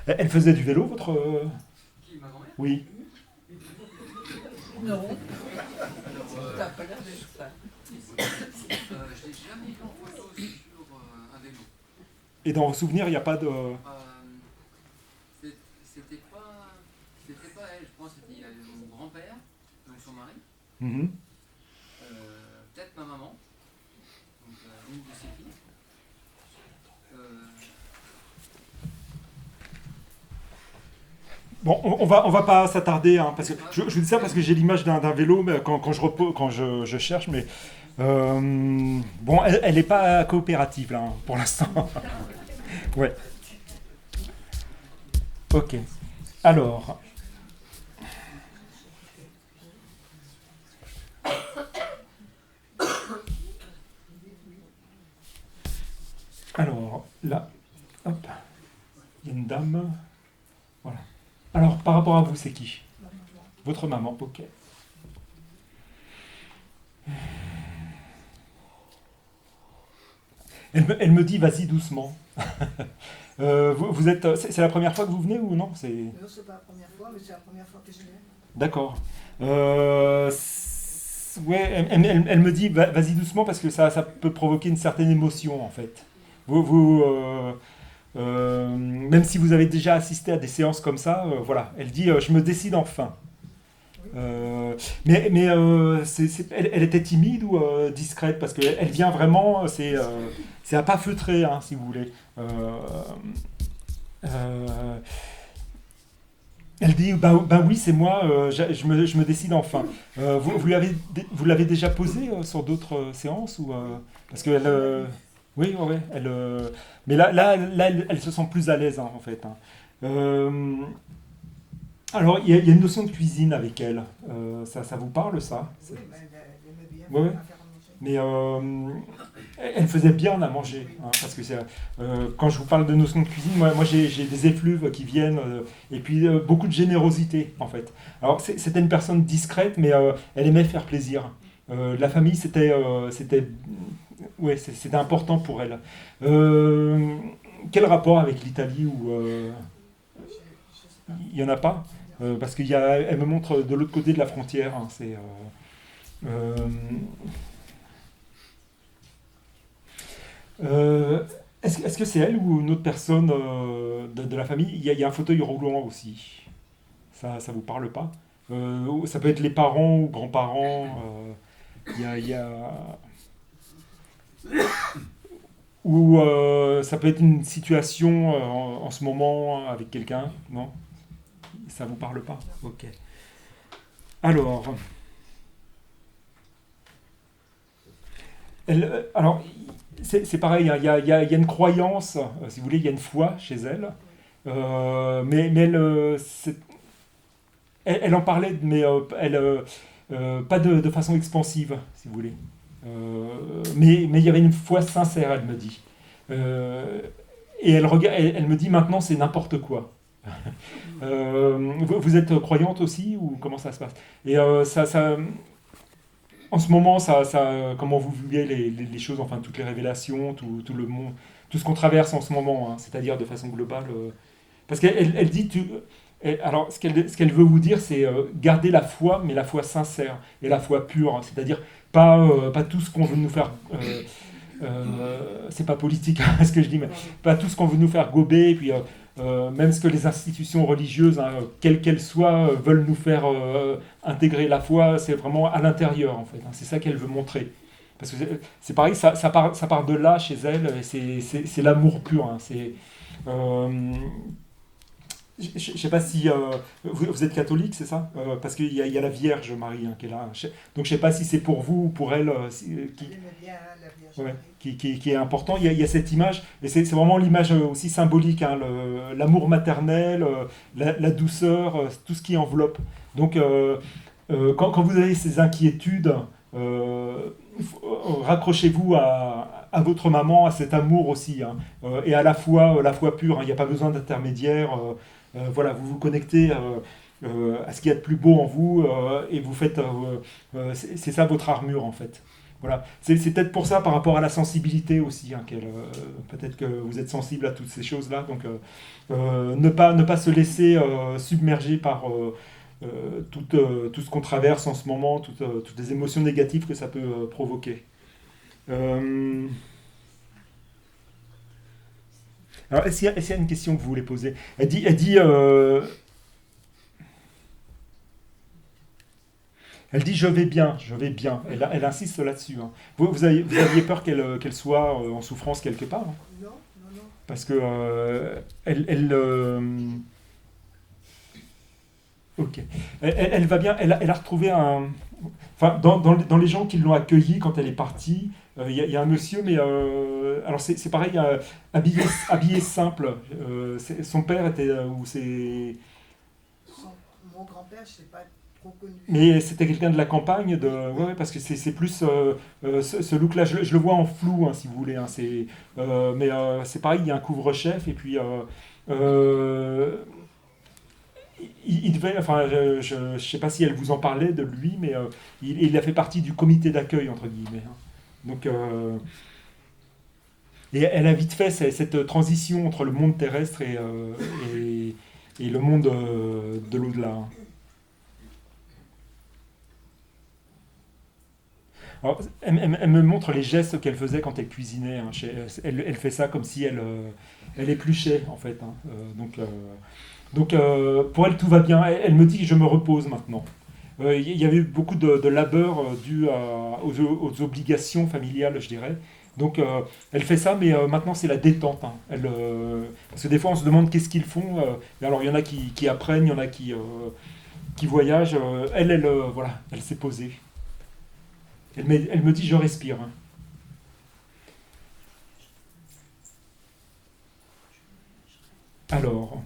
Elle faisait du vélo, votre... Qui, ma grand-mère? Oui. Non. Alors, T'as pas l'air de ça. je l'ai jamais vu en photo sur un vélo. Et dans vos souvenirs, il n'y a pas de... C'était pas elle, je pense que c'était mon grand-père, donc son mari, Mhm. peut-être ma maman, donc une de ses filles. Bon, on va pas s'attarder, hein, parce que je vous dis ça parce que j'ai l'image d'un vélo mais quand je cherche, mais bon, elle n'est pas coopérative là, hein, pour l'instant. Ouais. Ok. Alors. Alors, là, hop, il y a une dame. Voilà. Alors, par rapport à vous, c'est qui? Votre maman, ok. Elle me dit, vas-y doucement. Vous êtes, c'est la première fois que vous venez ou non? Non, c'est pas la première fois, mais c'est la première fois que je viens. D'accord. Ouais, elle me dit, vas-y doucement parce que ça peut provoquer une certaine émotion en fait. Même si vous avez déjà assisté à des séances comme ça, voilà. Elle dit, je me décide enfin. Mais elle était timide ou discrète parce qu'elle vient vraiment, c'est à pas feutrer, hein, si vous voulez. Elle dit, bah oui, c'est moi, je me décide enfin. Vous l'avez déjà posé sur d'autres séances ou parce qu'elle, oui, ouais, mais là, elle se sent plus à l'aise, hein, en fait. Hein. Alors, il y a une notion de cuisine avec elle. Ça vous parle, ça? Oui, mais elle aimait bien Ouais, ouais. faire à manger. Mais elle faisait bien à manger, hein, parce que quand je vous parle de notion de cuisine, moi j'ai des effluves qui viennent, et puis beaucoup de générosité, en fait. Alors, c'était une personne discrète, mais elle aimait faire plaisir. La famille, c'était important pour elle. Quel rapport avec l'Italie ou il n'y en a pas? Parce qu'elle me montre de l'autre côté de la frontière. Hein, est-ce que c'est elle ou une autre personne de la famille? Il y a un fauteuil roulant aussi. Ça vous parle pas? Ça peut être les parents ou grands-parents. Il y a... ou ça peut être une situation en ce moment avec quelqu'un, non? Ça vous parle pas? Ok. Alors, alors c'est pareil, hein, il y a une croyance, si vous voulez, il y a une foi chez elle, mais elle en parlait, mais pas de façon expansive, si vous voulez. Mais il y avait une foi sincère, elle me dit. Et elle me dit maintenant c'est n'importe quoi. Vous êtes croyante aussi ou comment ça se passe? Et en ce moment, comment vous vivez les choses, enfin toutes les révélations, tout le monde, tout ce qu'on traverse en ce moment, hein, c'est-à-dire de façon globale. Parce qu'elle dit, alors ce qu'elle veut vous dire, c'est garder la foi, mais la foi sincère et la foi pure, hein, c'est-à-dire pas tout ce qu'on veut nous faire. C'est pas politique hein, ce que je dis, mais pas tout ce qu'on veut nous faire gober, et puis même ce que les institutions religieuses, hein, quelles qu'elles soient, veulent nous faire intégrer la foi, c'est vraiment à l'intérieur en fait. Hein, c'est ça qu'elle veut montrer. Parce que c'est pareil, ça part de là chez elle, et c'est l'amour pur. Hein, je ne sais pas si vous êtes catholique, c'est ça? Parce qu'il y a la Vierge Marie hein, qui est là. Donc je ne sais pas si c'est pour vous ou pour elle Elle aimait bien la Vierge ouais, Marie. qui est important. Il y a cette image, et c'est vraiment l'image aussi symbolique, hein, l'amour maternel, la douceur, tout ce qui enveloppe. Donc quand vous avez ces inquiétudes, raccrochez-vous à votre maman, à cet amour aussi, hein, et à la foi pure. Hein. Il n'y a pas besoin d'intermédiaire. Voilà, vous vous connectez à ce qu'il y a de plus beau en vous, et vous faites, c'est ça votre armure en fait. Voilà, c'est peut-être pour ça par rapport à la sensibilité aussi, hein, peut-être que vous êtes sensible à toutes ces choses-là, donc ne pas se laisser submerger par tout ce qu'on traverse en ce moment, toutes les émotions négatives que ça peut provoquer. Alors, est-ce qu'il y a une question que vous voulez poser? Elle dit je vais bien, je vais bien. Elle insiste là-dessus. Hein. Vous aviez peur qu'elle soit en souffrance quelque part, hein? Non, non, non. Parce que ok. Elle va bien. Elle a retrouvé un. Enfin, dans les gens qui l'ont accueillie quand elle est partie, il y a un monsieur, mais alors c'est pareil, habillé simple. Son père était ou c'est. Mon grand-père, je ne sais pas trop connu. Mais c'était quelqu'un de la campagne, ouais, parce que c'est plus ce look-là. Je le vois en flou, hein, si vous voulez. Hein, mais c'est pareil, il y a un couvre-chef et puis. Il devait, enfin, je ne sais pas si elle vous en parlait de lui, mais il a fait partie du comité d'accueil, entre guillemets. Hein. Donc, et elle a vite fait cette transition entre le monde terrestre et le monde de l'au-delà. Hein. Alors, elle me montre les gestes qu'elle faisait quand elle cuisinait. Hein. Elle fait ça comme si elle épluchait, en fait. Hein. Donc, pour elle, tout va bien. Elle me dit, je me repose maintenant. Il y avait eu beaucoup de labeur dû aux obligations familiales, je dirais. Donc, elle fait ça, mais maintenant, c'est la détente. Hein. Parce que des fois, on se demande qu'est-ce qu'ils font. Alors, il y en a qui apprennent, il y en a qui voyagent. Voilà, elle s'est posée. Elle me dit, je respire. Hein. Alors...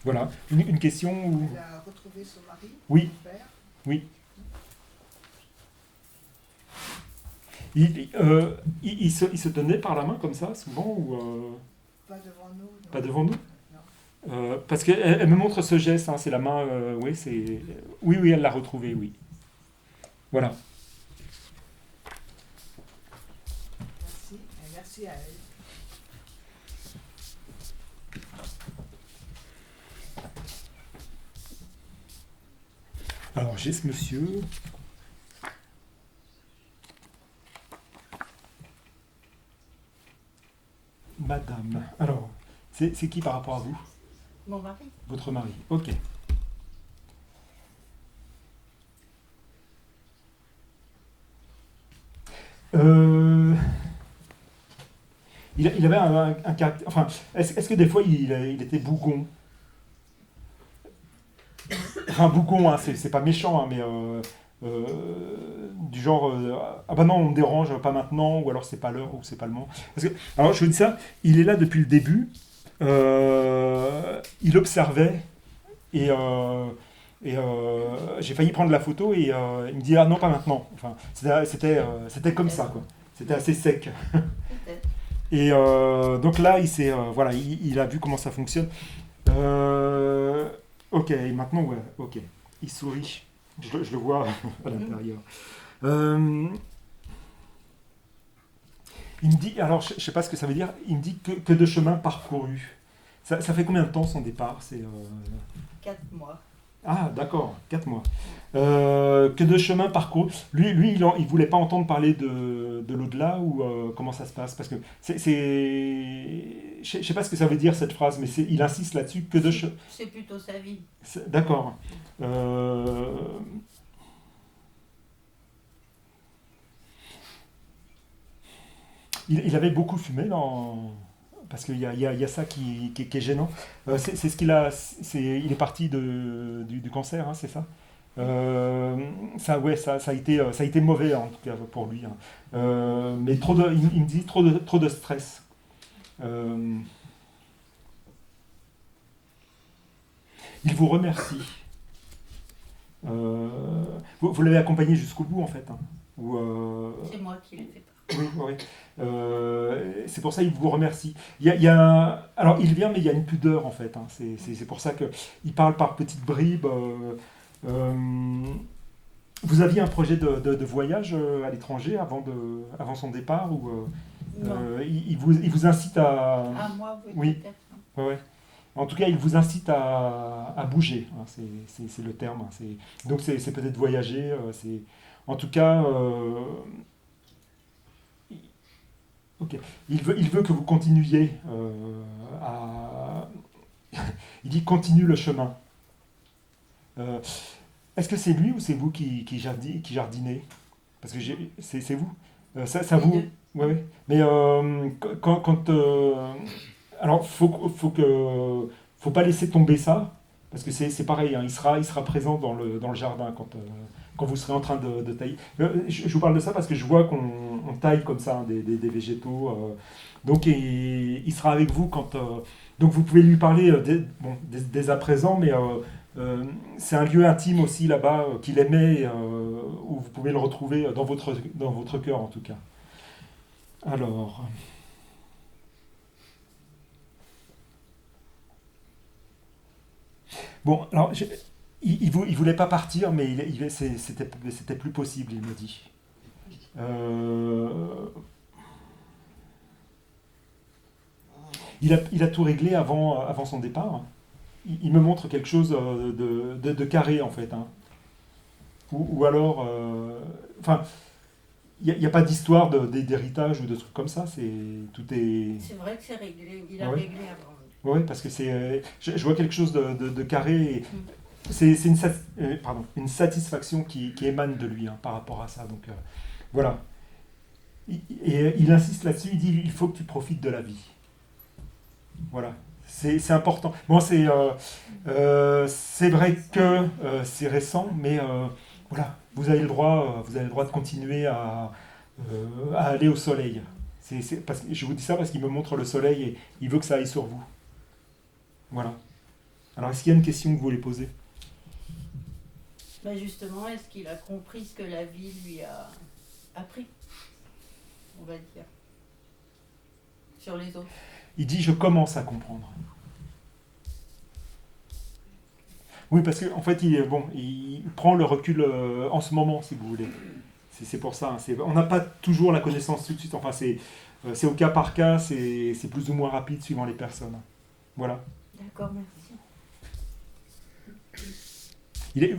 Voilà, une question où... Elle a retrouvé son mari, oui, son père. Oui. Il se tenait par la main comme ça, souvent, ou... Pas devant nous. Non. Pas devant nous? Non. Parce qu'elle me montre ce geste, hein, c'est la main... oui, c'est... Oui, elle l'a retrouvé, oui. Voilà. Merci, et merci à elle. Alors, j'ai ce monsieur. Madame. Alors, c'est qui par rapport à vous? Mon mari. Votre mari. Ok. il avait un caractère. Enfin, est-ce que des fois il était bougon? Enfin, bougon, hein, c'est pas méchant, hein, mais du genre ah bah non, on me dérange, pas maintenant, ou alors c'est pas l'heure, ou c'est pas le moment. Parce que, alors je vous dis ça, il est là depuis le début, il observait, et, j'ai failli prendre la photo, et il me dit ah non, pas maintenant. Enfin, c'était comme ça, quoi. C'était assez sec. Peut-être. Et donc là, voilà, il a vu comment ça fonctionne. Ok, et maintenant, ouais, ok. Il sourit. Je le vois à l'intérieur. Il me dit, alors je ne sais pas ce que ça veut dire, il me dit que de chemin parcouru. Ça fait combien de temps son départ? 4 mois. Ah, d'accord, 4 mois. Que de chemin parcouru. Lui il ne voulait pas entendre parler de l'au-delà, ou comment ça se passe? Parce que je ne sais pas ce que ça veut dire cette phrase, mais il insiste là-dessus, que de chemin. C'est plutôt sa vie. D'accord. Il avait beaucoup fumé parce qu'il y a ça qui est gênant. C'est ce qu'il a. Il est parti du cancer, hein, c'est ça. Ouais, ça a été mauvais en tout cas pour lui, hein. Mais il me dit trop de stress. Il vous remercie. Vous l'avez accompagné jusqu'au bout en fait, hein. C'est moi qui l'ai fait. Oui, oui. C'est pour ça qu'il vous remercie. Alors, il vient, mais il y a une pudeur, en fait, hein. C'est pour ça qu'il parle par petites bribes. Vous aviez un projet de voyage à l'étranger avant son départ, ou il vous incite à... Ah, moi, Oui. peut-être. Ouais. En tout cas, il vous incite à bouger, hein, c'est le terme, hein. Donc, c'est peut-être voyager. En tout cas... Ok. Il veut que vous continuiez à... Il dit continue le chemin. Est-ce que c'est lui ou c'est vous qui jardinez? Parce que c'est vous. Ça Les vous. deux. Ouais, ouais. Mais quand alors faut pas laisser tomber ça, parce que c'est pareil, hein, il sera présent dans le jardin quand vous serez en train de tailler. Je vous parle de ça parce que je vois qu'on taille comme ça, hein, des végétaux. Donc il sera avec vous quand. Donc vous pouvez lui parler dès à présent, mais c'est un lieu intime aussi là-bas qu'il aimait, où vous pouvez le retrouver dans votre cœur en tout cas. Alors. Bon, alors, il voulait pas partir, mais c'était plus possible, il me dit. Il a tout réglé avant son départ. Il me montre quelque chose de carré, en fait, hein. Ou alors... Enfin, il n'y a pas d'histoire d'héritage ou de trucs comme ça. Tout est... C'est vrai que c'est réglé. Il a Ouais. réglé avant. Oui, parce que je vois quelque chose de carré. Et c'est une satisfaction qui émane de lui, hein, par rapport à ça. Donc voilà. Et il insiste là-dessus, il dit il faut que tu profites de la vie. Voilà. C'est important. Bon, c'est vrai que c'est récent, mais voilà, vous avez le droit de continuer à aller au soleil. Parce que je vous dis ça parce qu'il me montre le soleil et il veut que ça aille sur vous. Voilà. Alors, est-ce qu'il y a une question que vous voulez poser? Ben justement, est-ce qu'il a compris ce que la vie lui a appris, on va dire, sur les autres? Il dit je commence à comprendre. Oui, parce qu'en fait, il prend le recul en ce moment, si vous voulez. C'est pour ça. Hein. On n'a pas toujours la connaissance tout de suite. Enfin, c'est au cas par cas, c'est plus ou moins rapide suivant les personnes. Voilà. D'accord, merci.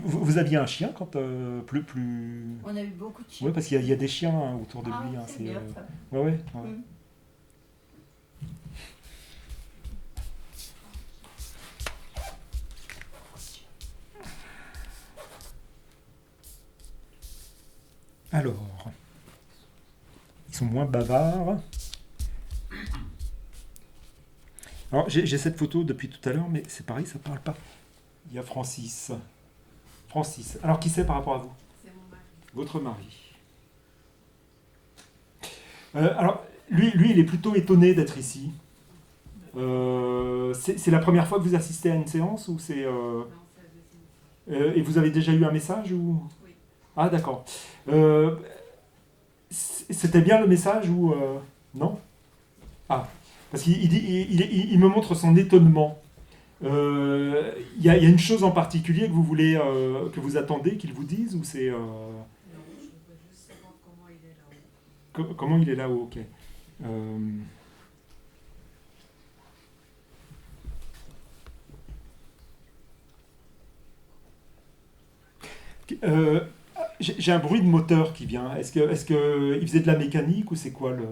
Vous aviez un chien quand plus... On a eu beaucoup de chiens. Oui, parce qu'il y a des chiens, hein, autour de Ah, lui. Hein, c'est bien ça. Ouais. Mm. Alors, ils sont moins bavards. Alors, j'ai cette photo depuis tout à l'heure, mais c'est pareil, ça parle pas. Il y a Francis. Francis. Alors, qui c'est par rapport à vous? C'est mon mari. Votre mari. Alors, lui, il est plutôt étonné d'être ici. C'est la première fois que vous assistez à une séance ou c'est Non, c'est la deuxième. et vous avez déjà eu un message ou? Oui. Ah d'accord. C'était bien le message ou non? Ah, parce qu'il il me montre son étonnement. Il y a une chose en particulier que vous voulez, que vous attendez qu'il vous dise ou c'est Non, je voudrais juste savoir comment il est là-haut. comment il est là-haut, ok. Euh, j'ai un bruit de moteur qui vient. Est-ce que il faisait de la mécanique ou c'est quoi le?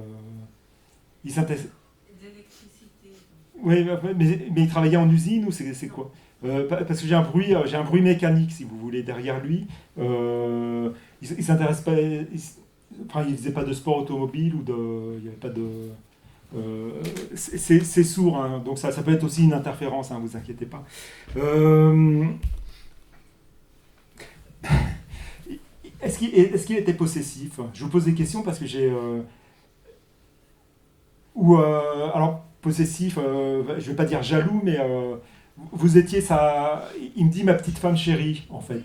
Il s'intéresse. D'électricité. Oui, mais il travaillait en usine ou c'est quoi? Parce que j'ai un bruit mécanique si vous voulez derrière lui. Il s'intéresse pas. Enfin, il faisait pas de sport automobile ou de. Il y avait pas de. C'est sourd, hein, donc ça peut être aussi une interférence, hein, vous inquiétez pas. Est-ce qu'il était possessif? Je vous pose des questions parce que j'ai... alors, possessif, je vais pas dire jaloux, mais vous étiez ça... Il me dit ma petite femme chérie, en fait.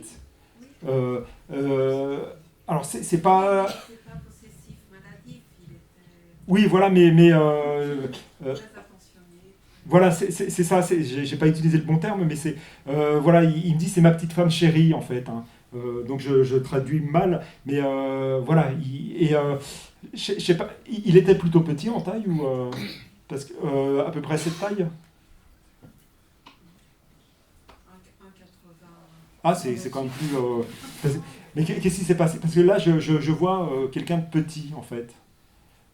Alors, c'est pas... C'est pas possessif, maladif, il était Oui, voilà, mais très attentionné. voilà, c'est ça, j'ai pas utilisé le bon terme, mais c'est... voilà, il me dit c'est ma petite femme chérie, en fait, hein. Donc je traduis mal, mais voilà, je sais pas, il était plutôt petit en taille ou parce que à peu près cette taille. 1,80. Ah, c'est quand même plus. Mais qu'est-ce qui s'est passé? Parce que là, je vois quelqu'un de petit en fait.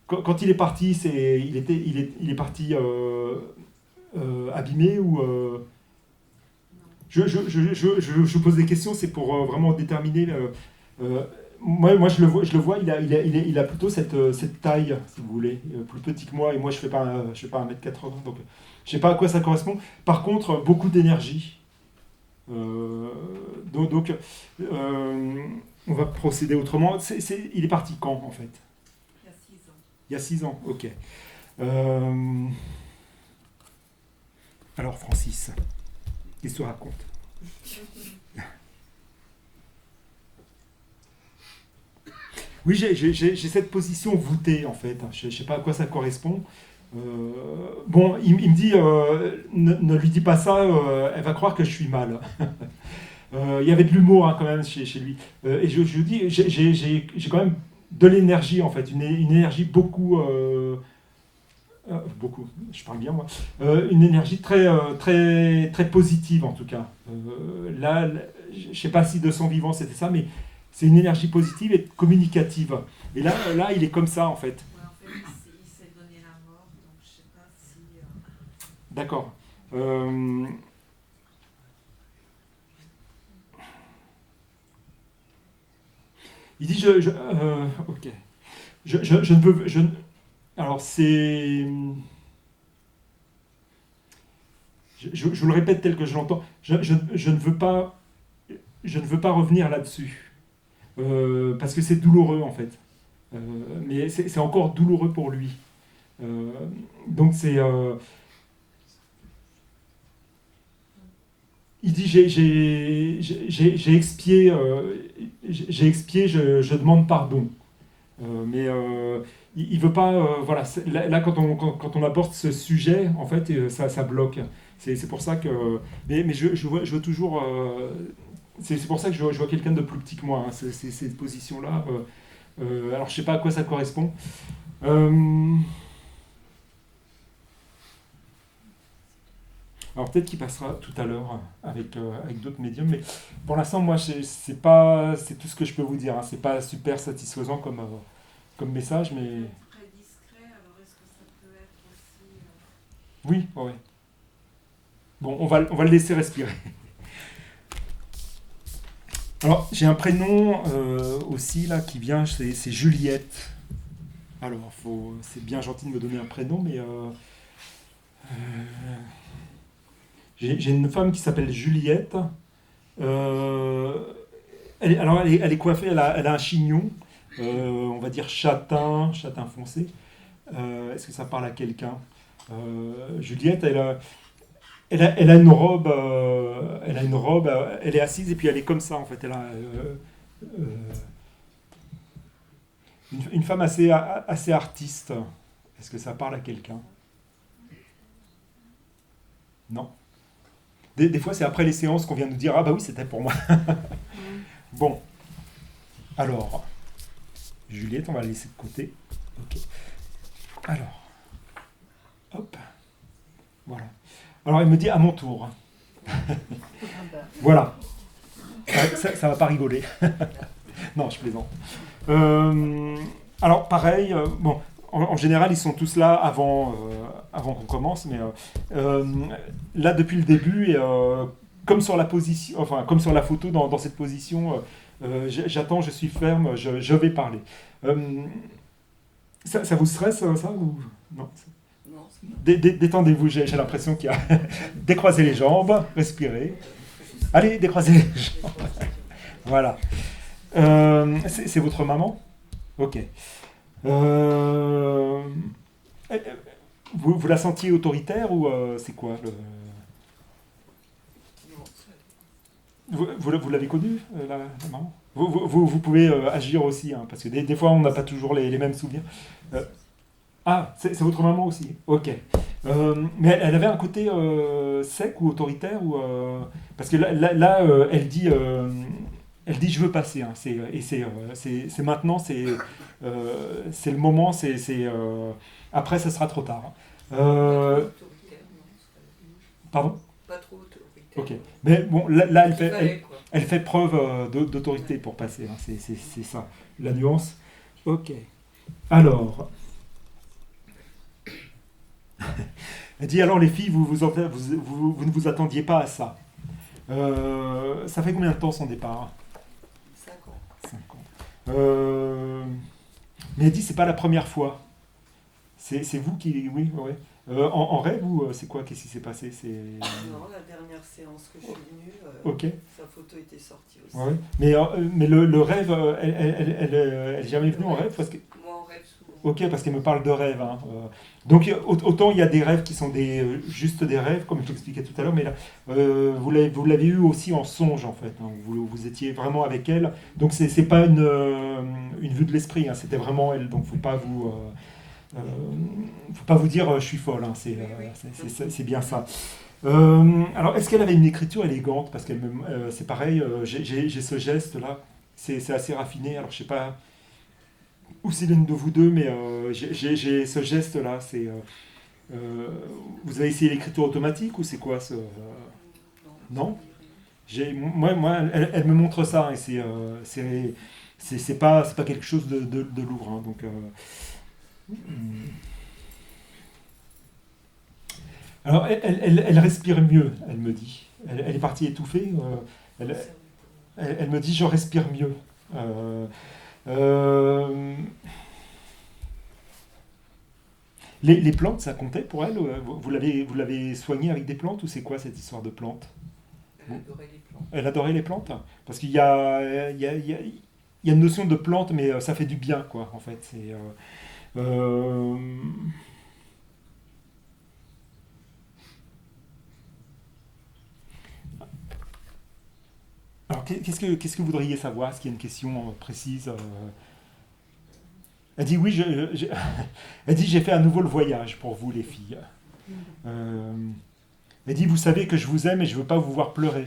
Quand il est parti, il est parti abîmé ou. Je pose des questions, c'est pour vraiment déterminer. Moi, je le vois, il a plutôt cette taille, si vous voulez, plus petit que moi, et moi, je fais pas 1m80, donc je sais pas à quoi ça correspond. Par contre, beaucoup d'énergie. Donc, on va procéder autrement. Il est parti quand, en fait? Il y a 6 ans. Il y a 6 ans, ok. Alors, Francis, qu'est-ce que tu racontes? Oui, j'ai cette position voûtée, en fait. Je ne sais pas à quoi ça correspond. Bon, il me dit, ne lui dis pas ça, elle va croire que je suis mal. Il y avait de l'humour hein, quand même chez lui. Et je lui dis, j'ai quand même de l'énergie, en fait. Une énergie beaucoup... beaucoup, je parle bien moi, une énergie très positive en tout cas. Là, je ne sais pas si de son vivant c'était ça, mais c'est une énergie positive et communicative. Et là, il est comme ça en fait. Ouais, en fait, il s'est donné la mort, donc je sais pas si... D'accord. Il dit, ok. Je ne veux... Alors c'est... Je vous le répète tel que je l'entends. Je ne veux pas revenir là-dessus. Parce que c'est douloureux en fait. Mais c'est encore douloureux pour lui. Donc c'est... il dit j'ai expié, je demande pardon. Mais il veut pas, voilà, là quand on aborde ce sujet, en fait, ça bloque. C'est pour ça que, mais je vois toujours, c'est pour ça que je vois quelqu'un de plus petit que moi. Hein, cette position-là. Alors je sais pas à quoi ça correspond. Alors peut-être qu'il passera tout à l'heure avec d'autres médiums, mais pour l'instant, moi, c'est tout ce que je peux vous dire. Hein. C'est pas super satisfaisant comme message, mais... Très discret, alors est-ce que ça peut être aussi... Oui, ouais. Bon, on va le laisser respirer. Alors, j'ai un prénom aussi, là, qui vient, c'est Juliette. Alors, c'est bien gentil de me donner un prénom, mais... J'ai une femme qui s'appelle Juliette. Elle est coiffée, elle a un chignon, on va dire châtain foncé. Est-ce que ça parle à quelqu'un? Juliette, elle a une robe, elle est assise et puis elle est comme ça en fait. Elle a une femme assez artiste. Est-ce que ça parle à quelqu'un? Non. Des fois, c'est après les séances qu'on vient nous dire ah bah oui, c'était pour moi. Bon. Alors, Juliette, on va la laisser de côté. Ok. Alors, hop. Voilà. Alors, elle me dit à mon tour. Voilà. Ça va pas rigoler. Non, je plaisante. Alors, pareil, bon, en général, ils sont tous là avant qu'on commence, mais là, depuis le début, et, comme sur la position, enfin, comme sur la photo, dans cette position, j'attends, je suis ferme, je vais parler. Ça vous stresse, ça ou non? Non, Détendez-vous, j'ai l'impression qu'il y a... Décroisez les jambes, respirez. Allez, décroisez les jambes. Voilà. C'est votre maman? Ok. Vous la sentiez autoritaire ou c'est quoi Vous l'avez connue, la maman? Vous pouvez agir aussi, hein, parce que des fois on n'a pas toujours les mêmes souvenirs. Ah, c'est votre maman aussi. Ok. Mais elle avait un côté sec ou autoritaire ou parce que là, elle dit je veux passer. Hein, c'est maintenant, c'est le moment. Après, ça sera trop tard. Pardon? pas trop autoritaire. Ok. Mais bon, là Il fallait, quoi. elle fait preuve d'autorité pour passer. Hein, c'est ça, la nuance. Ok. Alors. Elle dit alors les filles, vous ne vous attendiez pas à ça. Ça fait combien de temps son départ? 5 ans. 5 ans. Mais elle dit c'est pas la première fois. C'est vous qui... Oui, ouais. En rêve ou c'est quoi? Qu'est-ce qui s'est passé? Non, la dernière séance que je suis venue, Ok. sa photo était sortie aussi. Ouais. Mais le rêve, elle est jamais venue en rêve parce que... Moi en rêve souvent. Ok, parce qu'elle me parle de rêve. Hein. Donc autant il y a des rêves qui sont juste des rêves, comme je l'expliquais tout à l'heure, mais là, vous l'avez eu aussi en songe en fait. Hein. Vous étiez vraiment avec elle. Donc c'est pas une vue de l'esprit, hein. C'était vraiment elle. Donc faut pas vous dire je suis folle. Hein. C'est bien ça. Alors est-ce qu'elle avait une écriture élégante? Parce que c'est pareil, j'ai ce geste là. C'est assez raffiné. Alors je sais pas. Ou c'est l'une de vous deux, mais j'ai ce geste-là. Vous avez essayé l'écriture automatique ou c'est quoi ce... Non? Moi, elle me montre ça, et c'est pas quelque chose de lourd. Hein, donc, alors, elle respire mieux, elle me dit. Elle est partie étouffée. Elle me dit, je respire mieux. Les plantes, ça comptait pour elle? Vous l'avez soignée avec des plantes ou c'est quoi cette histoire de plantes? Elle adorait les plantes. Elle adorait les plantes? Parce qu'il y a une notion de plante, mais ça fait du bien, quoi, en fait. Alors, qu'est-ce que vous voudriez savoir? Est-ce qu'il y a une question précise? Elle dit oui, elle dit j'ai fait à nouveau le voyage pour vous les filles. Elle dit vous savez que je vous aime et je veux pas vous voir pleurer.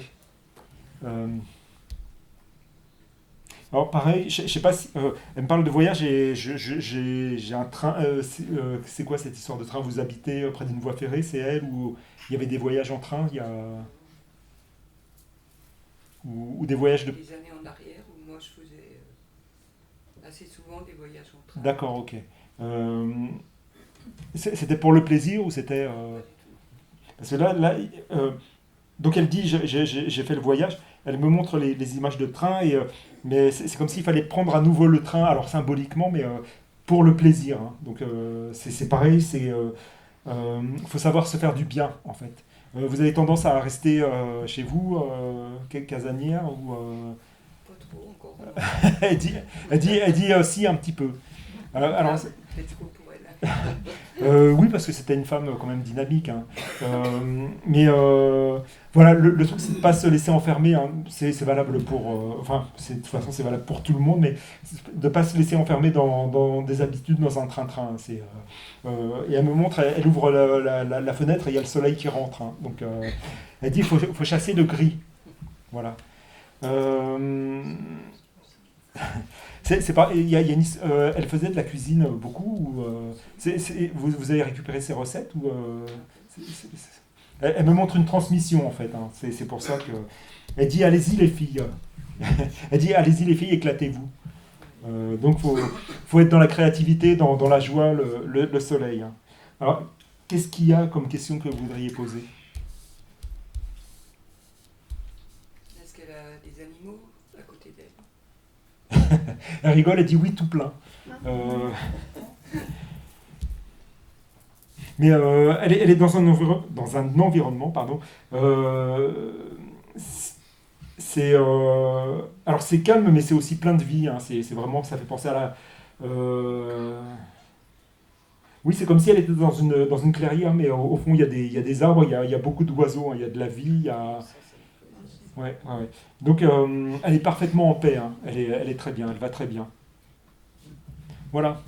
Alors pareil, je sais pas si elle me parle de voyage et j'ai un train. C'est quoi cette histoire de train? Vous habitez près d'une voie ferrée, c'est elle ou il y avait des voyages en train? Il y a ou des voyages de... Des années en arrière où moi je faisais assez souvent des voyages en train. D'accord, ok. C'était pour le plaisir ou c'était... Parce que là donc elle dit j'ai fait le voyage, elle me montre les images de train, mais c'est comme s'il fallait prendre à nouveau le train, alors symboliquement, mais pour le plaisir. Hein. Donc c'est pareil, faut savoir se faire du bien, en fait. Vous avez tendance à rester chez vous, casanière, ou... Pas trop encore. elle dit si, un petit peu. Alors, C'est trop pour elle. oui, parce que c'était une femme quand même dynamique. Hein. Mais voilà, le truc, c'est de ne pas se laisser enfermer. Hein. C'est valable pour... enfin, de toute façon, c'est valable pour tout le monde, mais de ne pas se laisser enfermer dans des habitudes, dans un train-train. Et elle me montre, elle ouvre la fenêtre et il y a le soleil qui rentre. Hein. Donc, elle dit, il faut chasser le gris. Voilà. C'est pas, elle faisait de la cuisine beaucoup. Ou, vous avez récupéré ses recettes ou elle me montre une transmission en fait. Hein, c'est pour ça que elle dit allez-y les filles. Elle dit allez-y les filles, éclatez-vous. Donc faut être dans la créativité, dans la joie, le soleil. Hein. Alors qu'est-ce qu'il y a comme question que vous voudriez poser? Est-ce qu'elle a des animaux à côté d'elle? Elle rigole, elle dit oui tout plein. Mais elle est dans un environnement, pardon. Alors c'est calme, mais c'est aussi plein de vie. Hein. C'est vraiment, ça fait penser à la. Oui, c'est comme si elle était dans une clairière, mais au fond il y a des arbres, il y a beaucoup d'oiseaux, hein. Il y a de la vie, il y a. Ouais. Donc elle est parfaitement en paix. Hein. Elle est très bien, elle va très bien. Voilà.